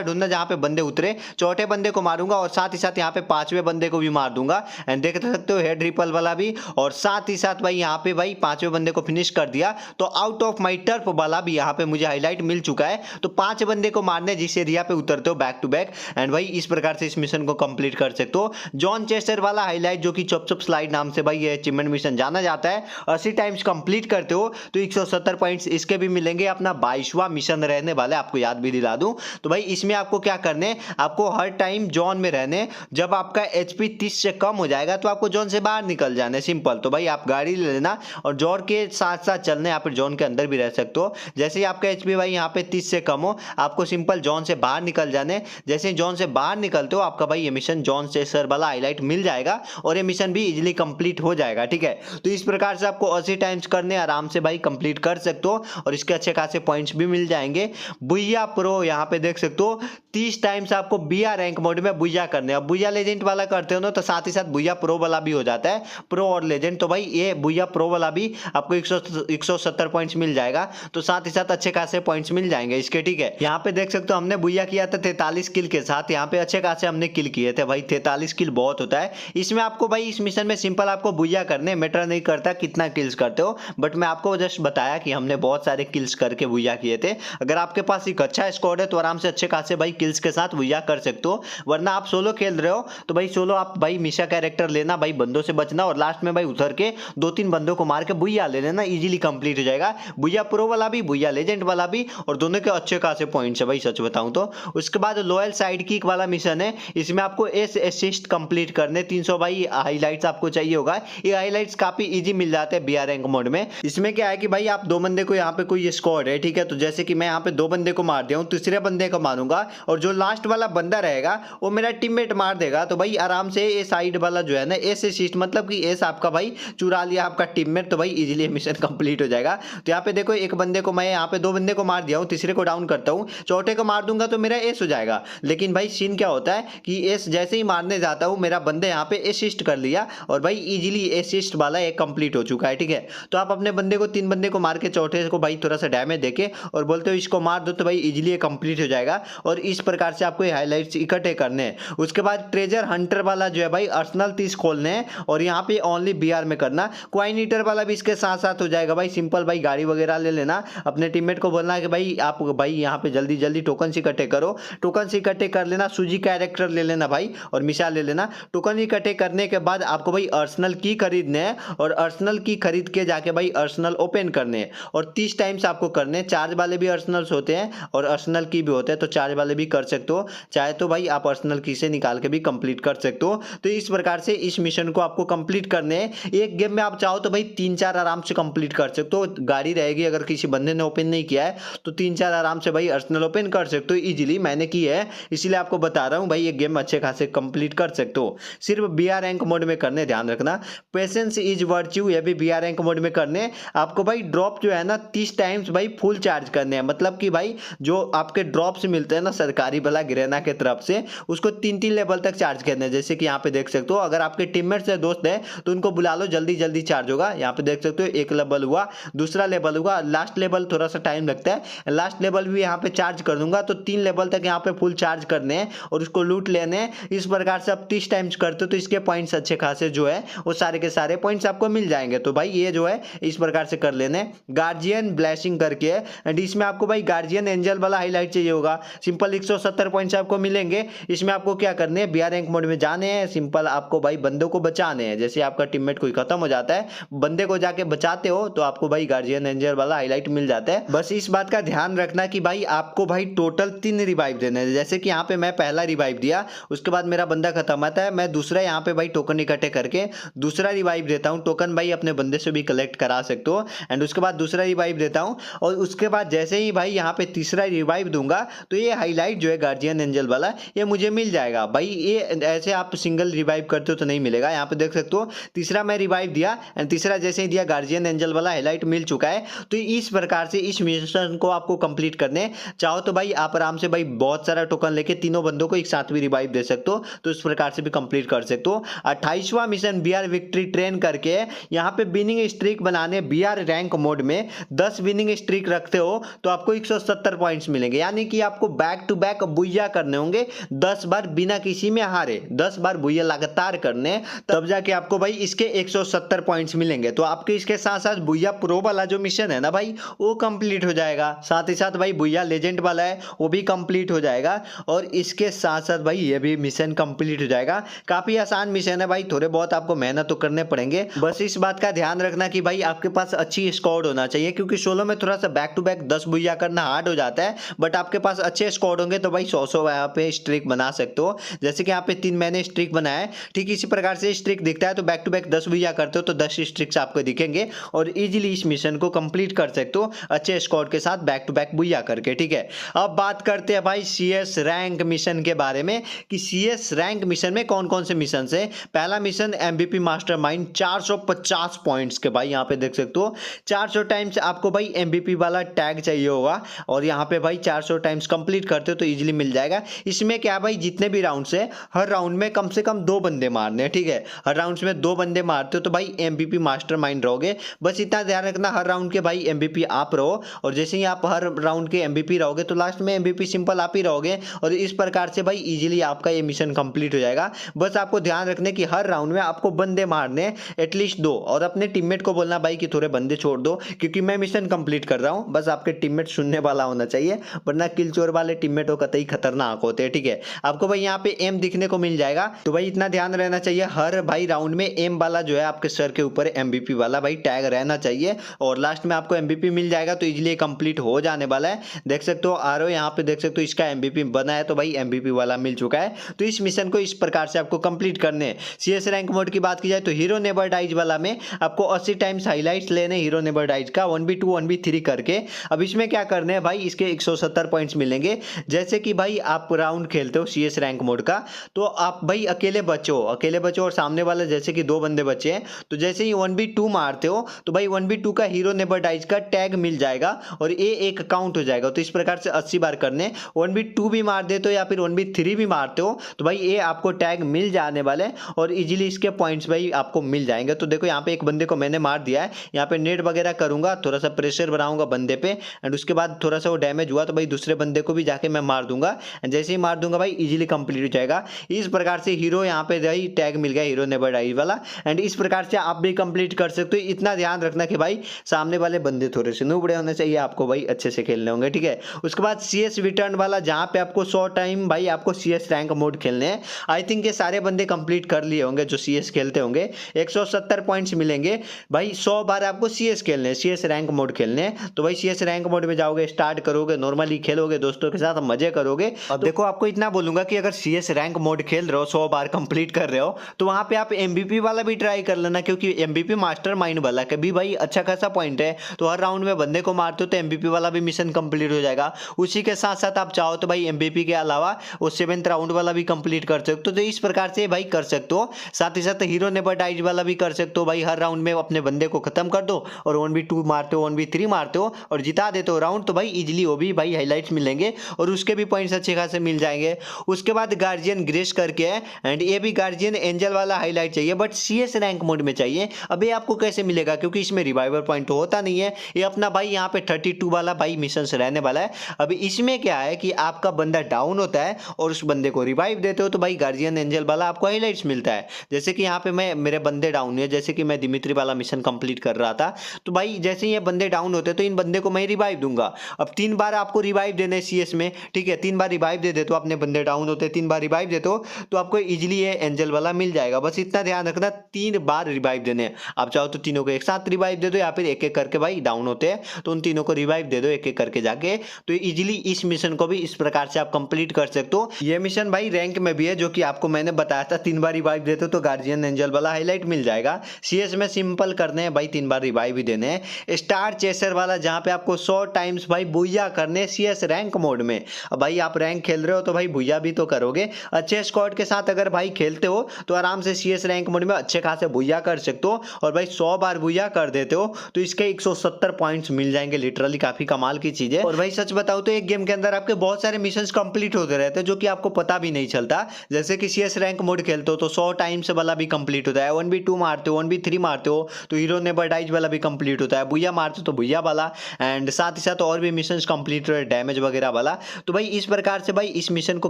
ढूंढना जहाँ पे बंदे उतरे, चौथे बंदे को मारूंगा और साथ ही साथ यहाँ पे 5वें बंदे को भी मार दूंगा। एंड देख सकते हो हेड रिपल वाला भी, और साथ ही साथ भाई यहाँ पे भाई 5वें बंदे को फिनिश कर दिया। तो आउट ऑफ माई टर्फ वाला भी यहाँ पे मुझे हाईलाइट मिल चुका है। तो 5 बंदे को मारने जिस एरिया पे उतरते हो बैक टू बैक, एंड भाई इस प्रकार से इस मिशन को कंप्लीट कर सकते हो। जॉन चेस्टर वाला हाईलाइट जो कि चॉप चॉप स्लाइड नाम से भाई ये अचीवमेंट मिशन जाना जाता है, 80 टाइम्स कंप्लीट करते हो तो 170 पॉइंट्स इसके भी मिलेंगे। अपना 22वां मिशन रहने वाला है, आपको याद भी दिला दूं। तो भाई इसमें आपको क्या करने, आपको हर टाइम जॉन में रहने, जब आपका एचपी 30 से कम हो जाएगा तो आपको जॉन से बाहर निकल जाना, सिंपल। तो भाई आप गाड़ी ले लेना और जॉन के साथ साथ चलने, यहाँ पर जॉन के अंदर भी रह सकते हो। जैसे ही आपका एचपी भाई यहाँ पे 30 से कम हो, आपको सिंपल जॉन से बाहर निकल जाने। जैसे ही जॉन से बाहर निकलते हो आपका भाई ये मिशन जॉन चेस्टर वाला हाईलाइट मिल जाएगा और ये मिशन भी इजीली कंप्लीट हो जाएगा, ठीक है। तो इस प्रकार से आपको 80 टाइम्स करने, आराम से भाई कंप्लीट कर सकते हो और इसके अच्छे खासे पॉइंट्स भी मिल जाएंगे। बुइया प्रो यहाँ पे देख सकते हो 30 टाइम्स आपको बीआर रैंक मोड में बुइया करने। अब बुइया लेजेंड वाला करते हो ना तो साथ ही साथ बुइया प्रो वाला भी हो जाता है, प्रो और लेजेंड। तो भाई ये बुइया प्रो वाला भी आपको 170 पॉइंट्स मिल जाएगा, तो साथ ही साथ अच्छे खासे पॉइंट्स मिल जाएंगे इसके, ठीक है। यहाँ पे देख सकते हो हमने बुइया किया था 43 किल के साथ, यहाँ पे अच्छे खासे हमने किल किए थे भाई, 43 किल बहुत होता है। इसमें आपको भाई इस मिशन में सिंपल आपको बुइया करने, मैटर नहीं करता कितना किल्स करते हो, बट मैं आपको जस्ट बताया कि हमने बहुत सारे किल्स करके बुइया किए थे। अगर आपके पास एक अच्छा स्क्वाड है तो आराम से अच्छे खासे भाई किल्स के साथ बुइया कर सकते हो, वरना आप सोलो खेल रहे हो तो भाई सोलो आप भाई मिशा कैरेक्टर लेना, भाई बंदों से बचना और लास्ट में भाई उतर के 2-3 बंदों को मार के बुइया ले लेना, इजीली कंप्लीट हो जाएगा। बुइया प्रो वाला भी, बुइया लेजेंड वाला भी, और दोनों के अच्छे खासे पॉइंट्स है भाई सच बताऊं तो। उसके बाद लॉयल साइड किक वाला मिशन है, इसमें आपको एस असिस्ट कंप्लीट करने, 300 भाई हाईलाइट्स आपको चाहिए होगा। ये हाईलाइट्स काफी इजी मिल जाते हैं बीआर रैंक मोड में। इसमें क्या है कि भाई आप 2 बंदे को, यहाँ पे कोई स्क्वाड है, ठीक है, तो जैसे कि मैं यहाँ पे 2 बंदे को मार दिया हूँ, तीसरे बंदे को मारूंगा और जो लास्ट वाला बंदा रहेगा वो मेरा टीममेट मार देगा। तो भाई आराम से ये साइड वाला जो है ना एस असिस्ट, मतलब कि एस आपका भाई चुरा लिया आपका टीममेट, तो भाई इजीली मिशन कंप्लीट हो जाएगा। तो यहाँ पे देखो एक बंदे को मैं यहाँ पे 2 बंदे को मार दिया हूँ, तीसरे को डाउन करता हूँ, चौथे को मार दूंगा तो मेरा एस हो जाएगा। लेकिन भाई सीन क्या होता है कि एस जैसे ही मारने जाता हूँ मेरा बंदे यहाँ पे असिस्ट कर लिया और भाई इजीली असिस्ट वाला एक कंप्लीट हो चुका है, ठीक है। तो आप अपने बंदे को 3 बंदे को मार के चौथे को भाई थोड़ा सा डैमेज देके और बोलते हो इसको मार दो, तो भाई इजीली कंप्लीट हो जाएगा। और इस प्रकार से आपको हाईलाइट्स इकट्ठे करने हैं। उसके बाद ट्रेजर हंटर वाला जो है भाई अर्सनल 30 खोलने हैं और यहाँ पे ओनली बीआर में करना। क्वाइन ईटर वाला भी इसके साथ साथ हो जाएगा भाई, सिंपल भाई गाड़ी वगैरह ले लेना, अपने टीममेट को बोलना कि भाई आप भाई यहाँ पे जल्दी जल्दी टोकन इकट्ठे करो, टोकन इकट्ठे कर लेना, सूजी कैरेक्टर ले लेना भाई और मिसाल ले लेना। टोकन इकट्ठे करने के बाद आपको भाई अर्सनल की खरीदने हैं और अर्सनल की खरीद के जाके भाई अर्सेनल ओपन करने हैं और 30 टाइम्स आपको करने हैं। चार्ज वाले भी अर्सेनल्स होते हैं और अर्सेनल की भी होते हैं, तो चार्ज वाले भी कर सकते हो, चाहे तो भाई आप अर्सेनल की से निकाल के भी कंप्लीट कर सकते हो। तो इस प्रकार से इस मिशन को आपको कंप्लीट करने हैं। एक गेम में आप चाहो तो भाई 3-4 आराम से कंप्लीट कर सकते हो, गाड़ी रहेगी। अगर किसी बंदे ने ओपन नहीं किया है तो 3-4 आराम से भाई अर्सेनल ओपन कर सकते हो इजीली। मैंने की है इसीलिए आपको बता रहा हूँ भाई, ये गेम अच्छे खासे कंप्लीट कर सकते हो। सिर्फ बीआर रैंक मोड में करने, ध्यान रखना। पेशेंस इज वर्च्यू, ये भी बीआर रैंक मोड में करने। आपको भाई ड्रॉप जो है ना 30 टाइम्स भाई फुल चार्ज करने हैं। मतलब कि भाई जो आपके ड्रॉप्स मिलते हैं ना सरकारी भला गिरेना के तरफ से, उसको 3-3 लेवल तक चार्ज करने हैं। जैसे कि यहाँ पे देख सकते हो, अगर आपके टीममेट्स या दोस्त है तो उनको बुला लो, जल्दी जल्दी चार्ज होगा। यहाँ पे देख सकते हो एक लेवल हुआ, दूसरा लेवल हुआ, लास्ट लेवल थोड़ा सा टाइम लगता है। लास्ट लेवल भी यहाँ पे चार्ज कर दूंगा, तो 3 लेवल तक यहाँ पे फुल चार्ज करने हैं और उसको लूट लेने हैं। इस प्रकार से आप 30 टाइम्स करते हो तो इसके पॉइंट्स अच्छे खासे जो है वो सारे के सारे पॉइंट्स आपको मिल जाएंगे। तो भाई ये जो है इस प्रकार से कर लेने। गार्जियन ब्लेसिंग करके एंड इसमें आपको भाई गार्जियन एंजल वाला हाईलाइट चाहिए होगा। सिंपल 170 पॉइंट्स आपको मिलेंगे। इसमें आपको क्या करने हैं, बीआर रैंक मोड में जाने हैं। सिंपल आपको भाई बंदों को बचाने हैं। जैसे आपका टीममेट कोई खत्म हो जाता है, बंदे को जाके बचाते हो तो आपको भाई गार्जियन एंजल वाला हाईलाइट मिल जाता है। बस इस बात का ध्यान रखना कि भाई आपको भाई टोटल 3 रिवाइव देने हैं। जैसे कि यहाँ पे मैं पहला रिवाइव दिया, उसके बाद मेरा बंदा खत्म आता है, मैं दूसरा यहाँ पे भाई टोकन इकट्ठे करके दूसरा रिवाइव देता हूँ। टोकन भाई अपने बंदे से भी कलेक्ट करा सकते हो एंड उसके बाद दूसरा रिवाइव देता हूँ और उसके बाद जैसे ही भाई यहाँ पे तीसरा रिवाइव दूंगा तो ये हाईलाइट जो है गार्जियन एंजल वाला ये मुझे मिल जाएगा। भाई ये ऐसे आप सिंगल रिवाइव करते हो तो नहीं मिलेगा। यहाँ पे देख सकते हो तीसरा मैं रिवाइव दिया एंड तीसरा जैसे ही दिया गार्जियन एंजल वाला हाईलाइट मिल चुका है। तो इस प्रकार से इस मिशन को आपको कंप्लीट करने चाहो तो भाई आप आराम से भाई बहुत सारा टोकन लेके तीनों बंदों को एक साथ भी रिवाइव दे सकते हो, तो इस प्रकार से भी कंप्लीट कर सकते हो। 28वां मिशन बीआर विक्ट्री ट्रेन करके यहाँ पे विनिंग स्ट्रीक बनाने। बीआर रैंक मोड में 10 विनिंग स्ट्रीक रखते हो तो आपको 170 पॉइंट्स मिलेंगे। यानी कि आपको बैक टू बैक बुइया करने होंगे 10 बार बिना किसी में हारे, 10 बार बुइया लगातार करने, तब जाके आपको भाई इसके 170 पॉइंट्स मिलेंगे। तो आपके इसके साथ साथ बुइया प्रो वाला जो मिशन है ना भाई वो कंप्लीट हो जाएगा। साथ ही साथ भाई बुइया लेजेंड वाला है वो भी कंप्लीट हो जाएगा और इसके साथ साथ भाई ये भी मिशन कंप्लीट हो जाएगा। काफी आसान मिशन है भाई, थोड़े बहुत आपको मेहनत तो करने पड़ेंगे। बस इस बात का ध्यान रखना कि भाई आपके पास अच्छी स्क्वाड होना चाहिए, क्योंकि सोलो में थोड़ा सा बैक टू बैक 10 बुइया करना हार्ड हो जाता है। बट आपके पास अच्छे स्क्वाड होंगे तो भाई 100 यहाँ पे स्ट्रिक बना सकते हो। जैसे कि यहाँ पे 3 मैंने स्ट्रिक बनाया है, ठीक इसी प्रकार से स्ट्रिक दिखता है तो बैक टू बैक 10 बुइया करते हो तो 10 स्ट्रिक्स आपको दिखेंगे और इजीली इस मिशन को कंप्लीट कर सकते हो अच्छे स्क्वाड के साथ बैक टू बैक बुइया करके। ठीक है, अब बात करते हैं भाई सीएस रैंक मिशन के बारे में कि सीएस रैंक मिशन में कौन कौन से मिशन है। पहला मिशन एमवीपी मास्टरमाइंड 450 पॉइंट्स के, भाई यहाँ पे देख सकते हो 400 टाइम्स आपको भाई एमवीपी वाला टैग चाहिए होगा और यहाँ पे भाई 400 टाइम्स कंप्लीट करते हो तो इजीली मिल जाएगा। इसमें क्या भाई जितने भी राउंड्स है हर राउंड में कम से कम 2 बंदे मारने हैं। ठीक है, हर राउंड्स में 2 बंदे मारते हो तो भाई एमवीपी मास्टरमाइंड रहोगे। बस इतना ध्यान रखना हर राउंड के भाई एमवीपी आप रहो और जैसे ही आप हर राउंड के एमवीपी रहोगे तो लास्ट में एमवीपी सिंपल आप ही रहोगे और इस प्रकार से भाई इजीली आपका ये मिशन कंप्लीट हो जाएगा। बस आपको ध्यान रखने कि हर राउंड में आपको बंदे मारने एटलीस्ट 2 और अपने टीममेट को बोलना भाई कि थोड़े बंदे छोड़ दो क्योंकि मैं मिशन कंप्लीट कर रहा हूं। बस आपके टीममेट सुनने वाला होना चाहिए, वरना किल चोर वाले टीममेट कतई खतरनाक होते हैं। ठीक है, आपको भाई यहाँ पे एम दिखने को मिल जाएगा तो भाई इतना ध्यान रहना चाहिए हर भाई राउंड में एम वाला जो है आपके सर के ऊपर एमवीपी वाला भाई टैग रहना चाहिए और लास्ट में आपको एमवीपी मिल जाएगा तो इजीली कंप्लीट हो जाने वाला है। देख सकते हो आरो यहाँ पे देख सकते हो इसका एमवीपी बना है तो भाई एमवीपी वाला मिल चुका है। तो इस मिशन को इस प्रकार से आपको कंप्लीट करने हैं। सीएस रैंक मोड की बात की जाए तो हीरो नेवर डाइज वाला में आपको 80 टाइम्स हाइलाइट्स लेने हीरो नेवर डाइज का 1v2 1v3 करके। अब इसमें क्या करने हैं भाई इसके 170 पॉइंट्स मिलेंगे। जैसे कि भाई आप राउंड खेलते हो सीएस रैंक मोड का तो आप भाई अकेले बचो और सामने वाले जैसे कि 2 बंदे बचे हैं तो जैसे ही 1v2 मारते हो तो भाई 1v2 का हीरो नेवर डाइज का टैग मिल जाएगा और ये एक काउंट हो जाएगा। तो इस प्रकार से 80 बार करने 1v2 भी मार देते हो या फिर 1v3 भी मारते हो तो भाई ये आपको टैग मिल जाने वाले और इजीली इसके पॉइंट्स भाई आपको मिल जाएंगे। तो देखो यहाँ पे एक बंदे को मैंने मार दिया है, यहाँ पे नेट वगैरह करूंगा, थोड़ा सा प्रेशर बनाऊंगा बंदे पे एंड उसके बाद थोड़ा सा वो डैमेज हुआ तो भाई दूसरे बंदे को भी जाके मैं मार दूंगा एंड जैसे ही मार दूंगा भाई इजीली कंप्लीट हो जाएगा। इस प्रकार से हीरो यहाँ पे भाई टैग मिल गया हीरो नेवर डाइज वाला एंड इस प्रकार से आप भी कंप्लीट कर सकते हो। इतना ध्यान रखना कि भाई सामने वाले बंदे थोड़े से नूबड़े होने चाहिए, आपको भाई अच्छे से खेलने होंगे। ठीक है, उसके बाद सीएस रिटर्न वाला जहां पे आपको 100 टाइम भाई आपको सीएस रैंक मोड खेलने हैं। आई थिंक ये सारे बंदे कंप्लीट कर लिए होंगे जो सीएस खेलते होंगे। 170 पॉइंट्स मिलेंगे भाई, 100 100 बार आपको CS खेलने, CS रैंक मोड खेलने। तो भाई CS रैंक मोड में जाओगे, स्टार्ट करोगे, नॉर्मली खेलोगे दोस्तों के साथ, मजे करोगे। अब देखो आपको इतना बोलूंगा कि अगर CS रैंक मोड खेल रहे हो, 100 बार कंप्लीट कर रहे हो, तो वहां पे आप MVP वाला भी ट्राई कर लेना, क्योंकि MVP मास्टर माइंड वाला के भी भाई अच्छा खासा पॉइंट है। तो हर राउंड में बंदे को मारते हो तो MVP वाला भी मिशन कंप्लीट हो जाएगा। उसी के साथ साथ आप चाहो तो भाई MVP के अलावा वो 7th राउंड वाला भी कंप्लीट कर सकते हो। तो इस प्रकार से भाई कर सकते हो। साथ ही साथ हीरो नेवर डाइज वाला भी कर सकते हो भाई। हर राउंड में अपने बंदे को खत्म कर दो और 1v2 मारते हो, 1v3 मारते हो और जिता देते हो राउंड, तो भाई इजीली वो भी भाई हाईलाइट्स मिलेंगे और उसके भी पॉइंट्स अच्छे खासे मिल जाएंगे। उसके बाद गार्जियन ग्रेस करके है, एंड ये भी गार्जियन एंजल वाला हाईलाइट चाहिए, बट CS रैंक मोड में चाहिए। अब ये आपको कैसे मिलेगा, क्योंकि इसमें रिवाइवर पॉइंट तो होता नहीं है। ये अपना भाई यहाँ पे 32 वाला भाई मिशन रहने वाला है। अभी इसमें क्या है कि आपका बंदा डाउन होता है और उस बंदे को रिवाइव देते हो तो भाई गार्जियन एंजल वाला आपको हाईलाइट्स मिलता है। जैसे कि यहाँ पे मैं मेरे बंदे डाउन है, जैसे कि मैं दिमित्री वाला मिशन कंप्लीट कर रहा था, तो भाई जैसे ये बंदे डाउन होते तो इन बंदे को मैं रिवाइव दूंगा। अब 3 बार आपको रिवाइव देने CS में, ठीक है, 3 बार रिवाइव दे देते हो, अपने बंदे डाउन होते 3 बार रिवाइव देते हो तो आपको इजीली ये एंजल वाला मिल जाएगा। बस इतना ध्यान रखना, 3 बार रिवाइव देने हैं। आप चाहो तो तीनों को एक साथ रिवाइव दे दो या फिर एक एक करके भाई डाउन होते हैं तो उन तीनों को रिवाइव दे दो एक एक करके जाके। तो इजीली इस मिशन को भी इस प्रकार से आप कंप्लीट कर सकते हो। ये मिशन भाई रैंक में भी है, जो कि आपको मैंने बताया था, 3 बार रिवाइव देते हो तो गार्जियन एंजल वाला हाईलाइट मिल जाएगा। CS में सिंपल करने हैं भाई, 3 बार रिवाइव भी देने हैं। स्टार चेसर वाला जहां पे आपको 100 टाइम्स भाई बुया करने CS रैंक मोड में। अब भाई आप रैंक खेल रहे हो तो भाई बुया भी तो करोगे। अच्छे स्क्वाड के साथ अगर भाई खेलते हो तो आराम से CS रैंक मोड में अच्छे खासे बुया कर सकते हो। और भाई 100 बार बुया कर देते हो तो इसके 170 पॉइंट्स मिल जाएंगे। लिटरली काफी कमाल की चीज है। और भाई सच बताओ तो एक गेम के अंदर आपके बहुत सारे मिशंस कंप्लीट होते रहते हैं जो कि आपको पता भी नहीं चलता। जैसे कि CS रैंक मोड खेलते हो तो 100 टाइम्स वाला भी कंप्लीट होता है, 1v2 मारते हो, 1v3 मारते हो तो हीरो नेवर डाइज वाला भी कंप्लीट होता है, बुया मारते हो तो बुया वाला, एंड साथ ही साथ और भी मिशंस कंप्लीट हो रहे डैमेज वगैरह वाला। तो भाई इस प्रकार से भाई इस मिशन को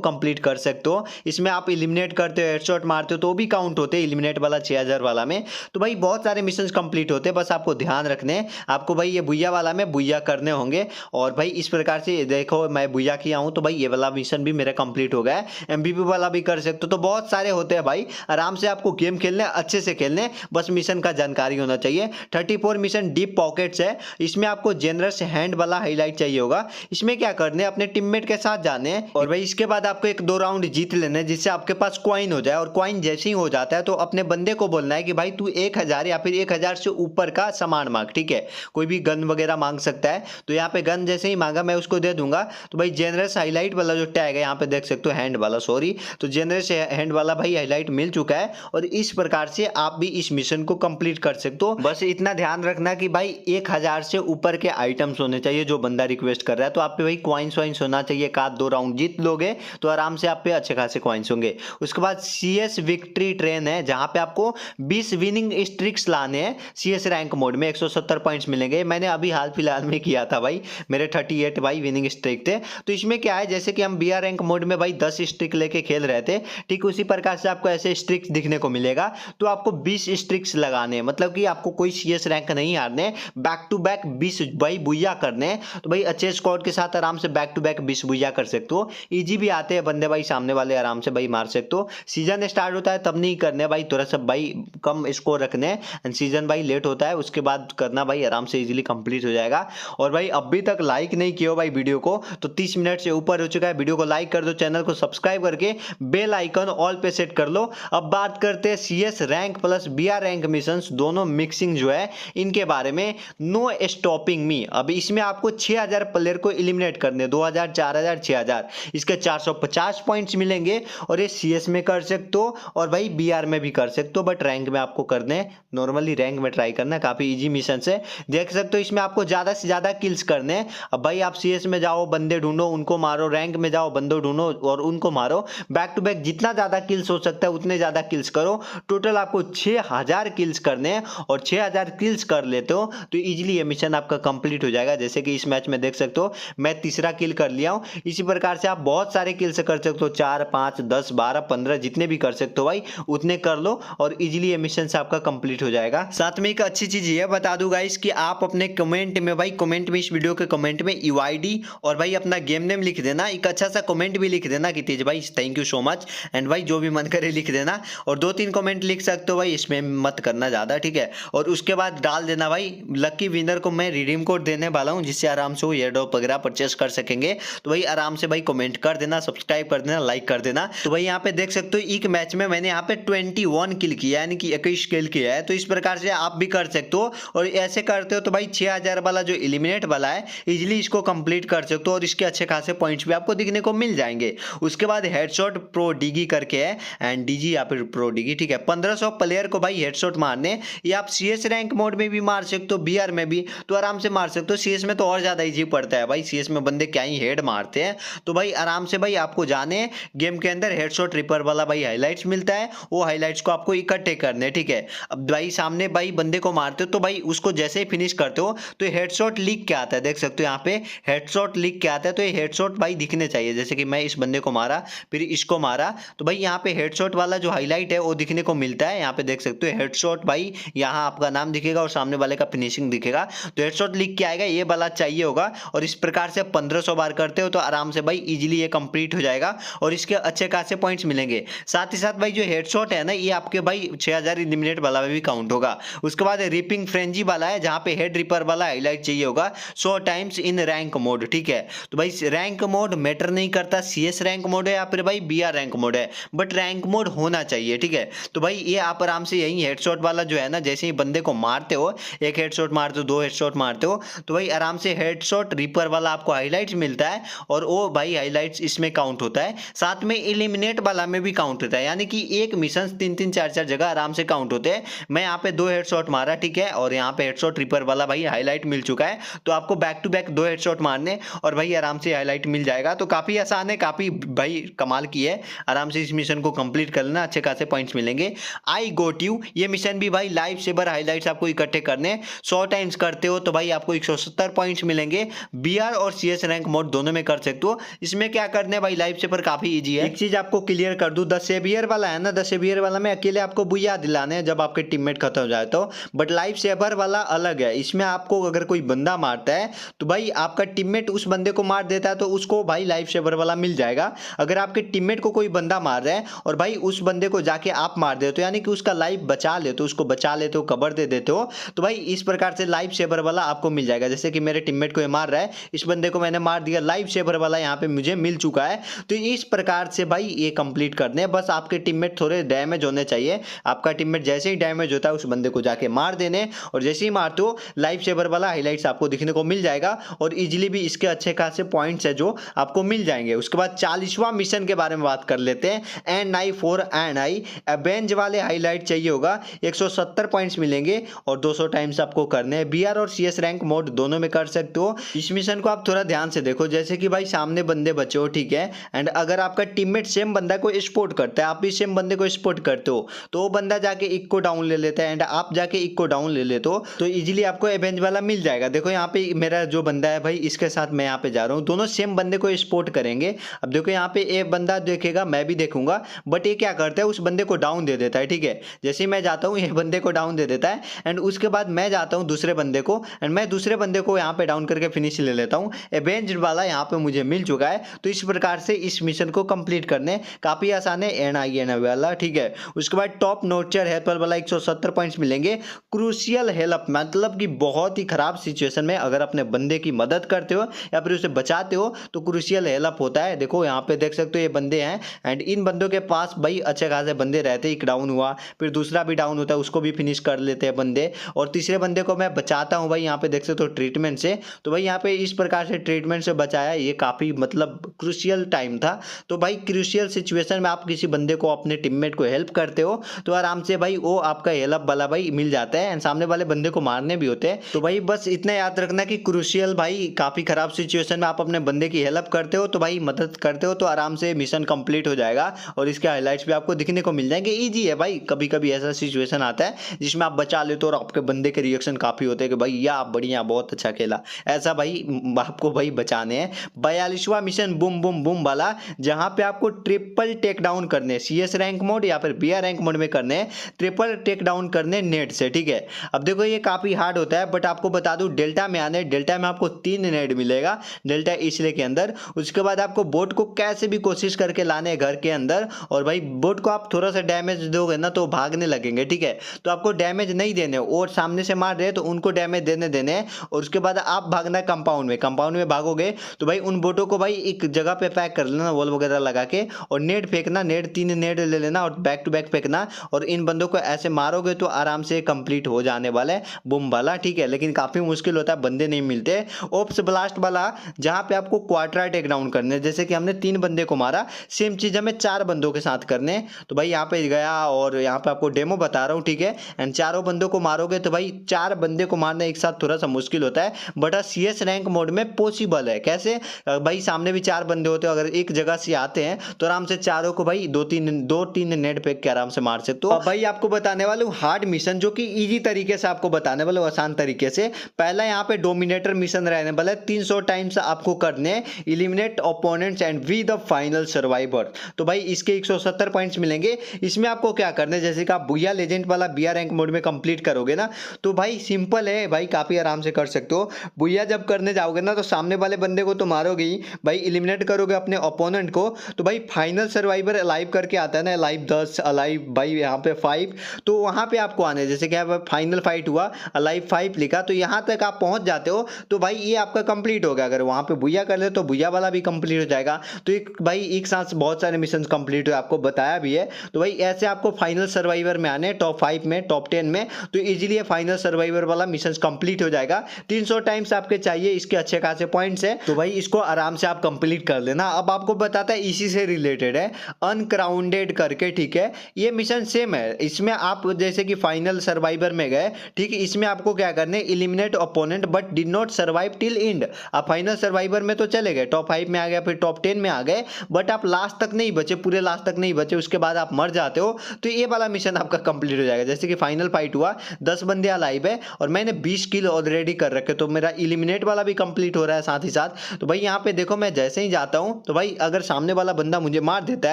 कंप्लीट कर सकते हो। इसमें आप एलिमिनेट करते हो, हेडशॉट मारते हो तो भी काउंट होते हैं, एलिमिनेट वाला 6000 वाला में। तो भाई बहुत सारे मिशंस कंप्लीट होते हैं, बस आपको ध्यान रखने हैं। आपको भाई ये बुया वाला में बुया करने होंगे। और भाई इस प्रकार से देखो मैं बुया किया हूं तो भाई ये वाला मिशन भी मेरा कंप्लीट हो गया है। MVP वाला भी कर सकते हो। तो बहुत सारे होते हैं भाई, आराम से आपको गेम खेलने, अच्छे से खेलने, बस मिशन का जानकारी होना चाहिए। 34 मिशन डीप पॉकेट्स है, इसमें आपको जेनरस हैंड वाला हाईलाइट चाहिए होगा। इसमें क्या करने, अपने टीममेट के साथ जाने और भाई इसके बाद आपको 1-2 राउंड जीत लेने जिससे आपके पास कॉइन हो जाए। और कॉइन जैसे ही हो जाता है तो अपने बंदे को बोलना है कि भाई तू 1000 या फिर 1000 से ऊपर का सामान मांग, ठीक है, कोई भी गन वगैरह मांग सकता है। तो यहाँ पे गन जैसे ही मांगा मैं उसको दे दूंगा। तो भाई जेनरस हाईलाइट वाला जो टैग है यहाँ पे देख सकते हो, हैंड वाला, सॉरी, तो जेनरस हैंड वाला भाई हाईलाइट मिल चुका है। और इस प्रकार से आप भी इस मिशन को कंप्लीट कर सकते हो। बस इतना ध्यान रखना कि भाई 1000 से ऊपर के आइटम्स होने चाहिए जो बंदा रिक्वेस्ट कर रहा है। तो आप पे भाई कॉइन्स वाइन्स होना चाहिए, 1-2 राउंड जीत लोगे तो आराम से आप पे अच्छे खासे कॉइन्स होंगे। उसके बाद CS विक्ट्री ट्रेन है जहां पे आपको 20 विनिंग स्ट्रिक्स लाने हैं। CS रैंक मोड में 170 पॉइंट्स मिलेंगे। मैंने अभी हाल फिलहाल में किया था भाई, मेरे 38 भाई विनिंग स्ट्रिक थे। तो इसमें क्या है, जैसे कि हम BR रैंक मोड में भाई 10 स्ट्रिक लेके खेल रहे थे, ठीक उसी प्रकार से आपको ऐसे स्ट्रिक्स दिखने को मिलेगा। तो आपको 20 स्ट्रिक्स लगाने हैं, मतलब कि आपको कोई CS रैंक नहीं हारने, बैक टू बैक 20 भाई बुया करने। तो भाई अच्छे स्क्वाड के साथ आराम से बैक टू बैक 20 बुया कर सकते हो। इजी भी आते हैं बंदे भाई, सामने वाले आराम से भाई मार सकते हो। सीजन स्टार्ट होता है तब नहीं करने भाई, थोड़ा सा भाई कम स्कोर रखने, एंड सीजन भाई लेट होता है उसके बाद करना भाई, आराम से इजीली कंप्लीट हो जाएगा। और भाई अभी तक लाइक नहीं किया भाई वीडियो को तो 30 मिनट से ऊपर हो चुका है, वीडियो को लाइक कर दो, चैनल को सब्सक्राइब करके बेल आइकन ऑल पे सेट कर लो। अब बात करते हैं CS rank plus BR rank missions दोनों मिक्सिंग जो है इनके बारे में। नो स्टॉपिंग मी, अब इसमें आपको 6000 प्लेयर को एलिमिनेट करने, 2000, 4000, 6000, इसके 450 पॉइंट्स मिलेंगे। और ये CS में कर सकते हो और भाई BR में भी कर सकते हो, बट रैंक में आपको करने, नॉर्मली रैंक में ट्राई करना, काफी इजी मिशन है। देख सकते हो इसमें आपको ज्यादा से ज्यादा किल्स करने हैं। अब भाई आप CS में जाओ, बंदे ढूंढो, उनको मारो, रैंक में जाओ, बंदे ढूंढो और उनको मारो, बैक टू बैक जितना ज्यादा किल्स हो सकता है उतने ज्यादा किल्स करो। टोटल आपको 6000 किल्स करने हैं और 6000 किल्स कर लेते हो तो इजीली ये मिशन आपका कंप्लीट हो जाएगा। जैसे कि इस मैच में देख सकते हो मैं तीसरा किल कर लिया हूं। इसी प्रकार से आप बहुत सारे किल्स कर सकते हो, 4, 5, 10, 12, 15 जितने भी कर सकते हो भाई उतने कर लो और इजीली ये मिशन से आपका कंप्लीट हो जाएगा। साथ में एक अच्छी चीज ये बता दूं गाइस कि आप अपने कमेंट में भाई, कमेंट में इस वीडियो के कमेंट में UID और भाई अपना गेम नेम लिख देना, एक अच्छा सा कमेंट भी लिख देना कि तेज भाई thank you so much, and भाई जो भी मन करे लिख देना। और 2-3 कमेंट लिख सकते हो भाई, इसमें मत करना ज्यादा, ठीक है। और उसके बाद डाल देना भाई लकी विनर को मैं रिडीम कोड देने वाला हूँ, जिससे आराम से वो एयर ड्रॉप वगैरह परचेस कर सकेंगे। तो भाई आराम से भाई कमेंट कर देना, सब्सक्राइब कर देना, लाइक कर देना। तो भाई यहाँ पे देख सकते हो एक मैच में मैंने यहाँ पे 21 किल किया, यानी कि 21 किल किया है। तो इस प्रकार से आप भी कर सकते हो, और ऐसे करते हो तो भाई 6000 वाला जो एलिमिनेट वाला है इजिली इसको कंप्लीट कर सकते हो, और इसके अच्छे खासे पॉइंट्स भी आपको दिखने को मिल जाएंगे। उसके बाद हेडशॉट प्रो डीगी करके है, एंड डीजी या फिर प्रो डीगी, ठीक है। 1500 प्लेयर को भाई हेडशॉट मारने, ये आप सीएस रैंक मोड में भी मार सकते हो, बीआर में भी तो आराम से मार सकते हो। सीएस में तो और ज्यादा इजी पड़ता है भाई, सीएस में बंदे क्या ही हेड मारते हैं। तो भाई आराम से भाई आपको जाने गेम के अंदर हेडशॉट रिपर वाला भाई हाइलाइट्स मिलता है, वो हाइलाइट्स को आपको इकट्ठे करने, ठीक है। अब भाई सामने भाई बंदे को मारते हो तो भाई उसको जैसे ही फिनिश करते हो तो हेडशॉट लिख के आता है, देख सकते हो यहाँ पे हेडशॉट लिख के आता है। तो ये हेडशॉट भाई दिखने चाहिए, जैसे कि मैं इस बंदे को मारा फिर इसको मारा, तो भाई यहाँ पे हेडशॉट वाला जो हाईलाइट है वो दिखने को मिलता है। यहाँ पे देख सकते हो हेडशॉट भाई, यहाँ आपका नाम दिखेगा और सामने वाले का फिनिशिंग दिखेगा, तो हेडशॉट लिख के आएगा, ये वाला चाहिए होगा। और इस प्रकार से 1500 बार करते हो तो आराम से भाई इजीली ये कंप्लीट हो जाएगा, और इसके अच्छे खासे पॉइंट्स मिलेंगे। साथ ही साथ भाई जो हेडशॉट है ना, ये आपके भाई 6000 एलिमिनेट वाला में भी काउंट होगा। उसके बाद रिपिंग फ्रेंजी वाला है, जहाँ पे हेड रिपर वाला हाईलाइट चाहिए होगा 100 टाइम्स इन रैंक मोड, ठीक है। तो भाई रैंक मोड मैटर नहीं करता, सीएस रैंक मोड है या फिर भाई बीआर रैंक मोड है, बट रैंक मोड होना चाहिए, ठीक है। तो भाई ये आप आराम से यही हेडशॉट वाला जो है ना, जैसे ही बंदे को मारते हो, एक हेडशॉट मारते हो, 2 हेडशॉट मारते हो, तो भाई आराम से हेडशॉट रिपर वाला आपको हाईलाइट्स मिलता है, और वो भाई हाईलाइट्स इसमें काउंट होता है। साथ में एलिमिनेट वाला में भी काउंट होता है, यानी कि एक मिशन 3-3 4-4 जगह आराम से काउंट होते हैं। मैं यहाँ पे 2 हेडशॉट मारा, ठीक है, और यहाँ पे हेडशॉट रिपर वाला भाई हाईलाइट मिल चुका है। तो आपको बैक टू बैक 2 हेडशॉट मारने और भाई आराम से हाईलाइट मिल जाएगा। तो काफी आसान है, काफी भाई कमाल की है। आराम से इस मिशन को कंप्लीट कर लेना, अच्छे खासे पॉइंट्स मिलेंगे। आई गोट यू, ये मिशन भी भाई लाइव सेवर हाईलाइट्स आपको इकट्ठे करने, 100 टाइम्स करते हो तो भाई आपको 170 पॉइंट्स मिलेंगे। बीआर और सीएस रैंक मोड दोनों में कर सकते हो। इसमें क्या करना है भाई, लाइव सेवर काफी इजी है। एक चीज आपको क्लियर कर दूं, 10 सेवियर वाला है ना, 10 सेवियर वाला में अकेले आपको बुया दिलाने हैं जब आपके टीममेट खत्म हो जाए तो, बट लाइव सेवर वाला अलग है। इसमें आपको अगर कोई बंदा मारता है तो भाई आपका टीममेट उस बंदे को मार देता है तो उसको भाई लाइव सेवर वाला मिल जाएगा। अगर आपके टीममेट को कोई बंदा मार रहा है और भाई उस बंदे को जाके आप मार देते हो, यानी कि उसका लाइफ बचा लेते हो, उसको बचा लेते हो, कवर दे देते हो, तो भाई इस प्रकार से लाइव सेवर वाला आपको मिल जाएगा। जैसे कि मेरे टीममेट को ये मार रहा है, इस बंदे को मैंने मार दिया, लाइव सेवर वाला यहाँ पे मुझे मिल चुका है। तो इस प्रकार से भाई ये कंप्लीट करने हैं। बस आपके टीममेट थोड़े डैमेज होने चाहिए। आपका टीममेट जैसे ही डैमेज होता है उस बंदे को जाके मार देने, और जैसे ही मारते हो लाइव सेवर वाला हाईलाइट्स आपको दिखने को मिल जाएगा, और इजीली भी इसके अच्छे खासे पॉइंट्स है जो आपको मिल जाएंगे। उसके बाद 40वां मिशन के बारे में बात कर लेते हैं। NI4NI एवेंज वाले हाईलाइट चाहिए होगा, 170 पॉइंट्स मिलेंगे और 200 टाइम्स आपको करने हैं। बीआर और सीएस रैंक मोड दोनों में कर सकते हो। इस मिशन को आप थोड़ा ध्यान से देखो, जैसे कि भाई सामने बंदे बचे हो, ठीक है, एंड अगर आपका टीममेट सेम बंदा को स्पोर्ट करता है, आप भी सेम बंदे को स्पोर्ट करते हो, तो वो बंदा जाके एक को डाउन ले लेता है एंड आप जाके एक को डाउन ले लेते हो, तो इजीली आपको एवेंज वाला मिल जाएगा। देखो यहाँ पे मेरा जो बंदा है भाई, इसके साथ मैं यहाँ पे जा रहा हूँ, दोनों सेम बंदे को सपोर्ट करेंगे। अब देखो यहाँ पे एक बंदा देखेगा, मैं भी देखूंगा, बट ये क्या करता है, उस बंदे को डाउन दे देता है, ठीक है। जैसे ही मैं जाता हूँ ये बंदे को डाउन दे देता है, एंड उसके बाद मैं जाता हूँ दूसरे बंदे को, एंड मैं दूसरे बंदे को यहाँ पे डाउन करके फिनिश ले लेता हूँ। एवेंज वाला यहाँ पे मुझे मिल चुका है। तो इस प्रकार से इस मिशन को कंप्लीट करने काफी आसान है, NIN वाला, ठीक है। उसके बाद टॉप नोचर हेल्प वाला 170 पॉइंट्स मिलेंगे। क्रूशियल हेल्प मतलब कि बहुत ही खराब सिचुएशन में अगर अपने बंदे की मदद करते हो या फिर उसे बचाते हो तो क्रूशियल हेल्प होता है। देखो यहाँ पे देख सकते हो ये बंदे हैं, एंड इन बंदों के पास भाई अच्छे खासे बंदे रहते। एक डाउन हुआ, फिर दूसरा भी डाउन होता है, उसको भी फिनिश कर लेते हैं बंदे, और तीसरे बंदे को मैं बचाता हूँ भाई, यहाँ पे देख सकते हो ट्रीटमेंट से। तो भाई यहाँ पे इस प्रकार से ट्रीटमेंट से बचाया, ये काफी मतलब क्रूशियल टाइम था। तो भाई क्रूशियल सिचुएशन में आप किसी बंदे को, अपने टीममेट को हेल्प करते हो तो आराम से भाई वो आपका हेल्प वाला भाई मिल जाता है, एंड सामने वाले बंदे को मारने भी होते हैं। तो भाई बस इतना याद रखना कि क्रूशियल भाई काफी खराब सिचुएशन में आप अपने बंदे की हेल्प करते हो, तो भाई मदद करते हो, तो आराम से मिशन कंप्लीट हो जाएगा और इसके हाइलाइट्स भी आपको दिखने को मिल जाएंगे। इजी है भाई, कभी कभी ऐसा सिचुएशन आता है जिसमें आप बचा लेते हो और आपके बंदे के रिएक्शन काफी होते हैं कि भाई या बढ़िया, बहुत अच्छा खेला, ऐसा भाई आपको भाई बचाने हैं। 42वां मिशन बूम बूम बूम वाला, जहां पे आपको ट्रिपल टेक डाउन करने, सीएस रैंक मोड या फिर बीआर रैंक मोड में करने, ट्रिपल टेक डाउन करने नेट से, ठीक है। अब देखो ये काफी हार्ड होता है, बट आपको बता दूं डेल्टा में आने, डेल्टा में आपको 3 नेट मिलेगा, डेल्टा इसलिए के अंदर। उसके बाद आपको बोट को कैसे भी कोशिश करके लाने घर के अंदर, और भाई बोट को आप थोड़ा सा डैमेज दोगे ना तो भागने लगेंगे, ठीक है। तो आपको डैमेज डैमेज नहीं देने और सामने से मार रहे हैं तो उनको डैमेज देने देने हैं। और उसके बाद आप भागना कंपाउंड में भागोगे तो भाई उन बोटों को भाई एक जगह पे पैक कर लेना वॉल वगैरह लगा के, और नेट फेंकना, नेट 3 नेट ले लेना और बैक टू बैक फेंकना, और इन बंदों को ऐसे मारोगे तो आराम से कंप्लीट हो जाने वाला है बूम वाला, ठीक है। लेकिन काफी मुश्किल होता है, बंदे नहीं मिलते। ओप्स ब्लास्ट वाला जहां पे आपको क्वाड्रा टेक डाउन करने, जैसे कि हमने 3 बंदे को मारा, सेम चीज हमें 4 बंदों के साथ करने। तो भाई यहाँ पे गया और यहाँ पे आपको डेमो बता रहा हूँ, ठीक है। एंड चारों बंदों को मारोगे तो भाई 4 बंदे को मारना एक साथ थोड़ा सा मुश्किल होता है, बट CS रैंक मोड में पॉसिबल है। कैसे भाई, सामने भी 4 बंदे होते हैं, अगर एक जगह से आते हैं तो आराम से चारों को भाई 2-3 नेट फेंक के आराम से मार सकते हो। भाई आपको बताने वाला हूँ हार्ड मिशन, जो कि इजी तरीके से आपको बताने वाला हूँ, आसान तरीके से। पहला यहाँ पे डोमिनेटर मिशन रहने वाला है, 300 टाइम्स आपको करने, eliminate opponents and be the final survivor. तो भाई इसके 170 पॉइंट्स मिलेंगे। इसमें आपको क्या करना है, जैसे कि आप बुया लेजेंड वाला BR रैंक मोड में कंप्लीट करोगे ना, तो भाई सिंपल है भाई, काफी आराम से कर सकते हो। बुया जब करने जाओगे ना तो सामने वाले बंदे को तो मारोगे ही भाई, इलिमिनेट करोगे अपने ओपोनेंट को, तो भाई फाइनल सर्वाइवर अलाइव करके आता है ना, अलाइव 10, अलाइव भाई यहाँ पे 5, तो वहां पे आपको आने, जैसे कि फाइनल फाइट हुआ, अलाइव 5 लिखा, तो यहां तक आप पहुंच जाते हो तो भाई ये आपका कंप्लीट हो गया। अगर वहां पे बुया कर ले तो बुया वाला भी कंप्लीट हो जाएगा। तो एक भाई एक साथ बहुत सारे मिशन कंप्लीट हुए, आपको बताया भी है। तो भाई ऐसे आपको फाइनल सर्वाइवर में आने, टॉप 5 में, टॉप 10 में, तो इजीली ये फाइनल सर्वाइवर वाला मिशन कंप्लीट हो जाएगा। 300 टाइम्स आपके चाहिए, इसके अच्छे खासे पॉइंट्स है, तो भाई इसको आराम से आप कंप्लीट कर लेना। अब आपको बताता है, इसी से रिलेटेड है, अनक्राउंडेड करके, ठीक है। ये मिशन सेम है, इसमें आप जैसे कि फाइनल सर्वाइवर में गए, ठीक है, इसमें आपको क्या करने, eliminate opponent but did not survive till and. आप फाइनल सर्वाइवर में तो चले गए, टॉप 5 में आ गए, फिर टॉप 10 में आ गए, बट आप लास्ट तक नहीं बचे, पूरे लास्ट तक नहीं बचे, उसके बाद आप मर जाते हो, तो ये वाला मिशन आपका कंप्लीट हो जाएगा। जैसे कि फाइनल फाइट हुआ, 10 बंदे अलाइव है और मैंने 20 किल ऑलरेडी कर रखे, तो मेरा इलिमिनेट वाला भी कंप्लीट हो रहा है साथ ही साथ। तो भाई यहाँ पे देखो, मैं जैसे ही जाता हूँ तो भाई अगर सामने वाला बंदा मुझे मार देता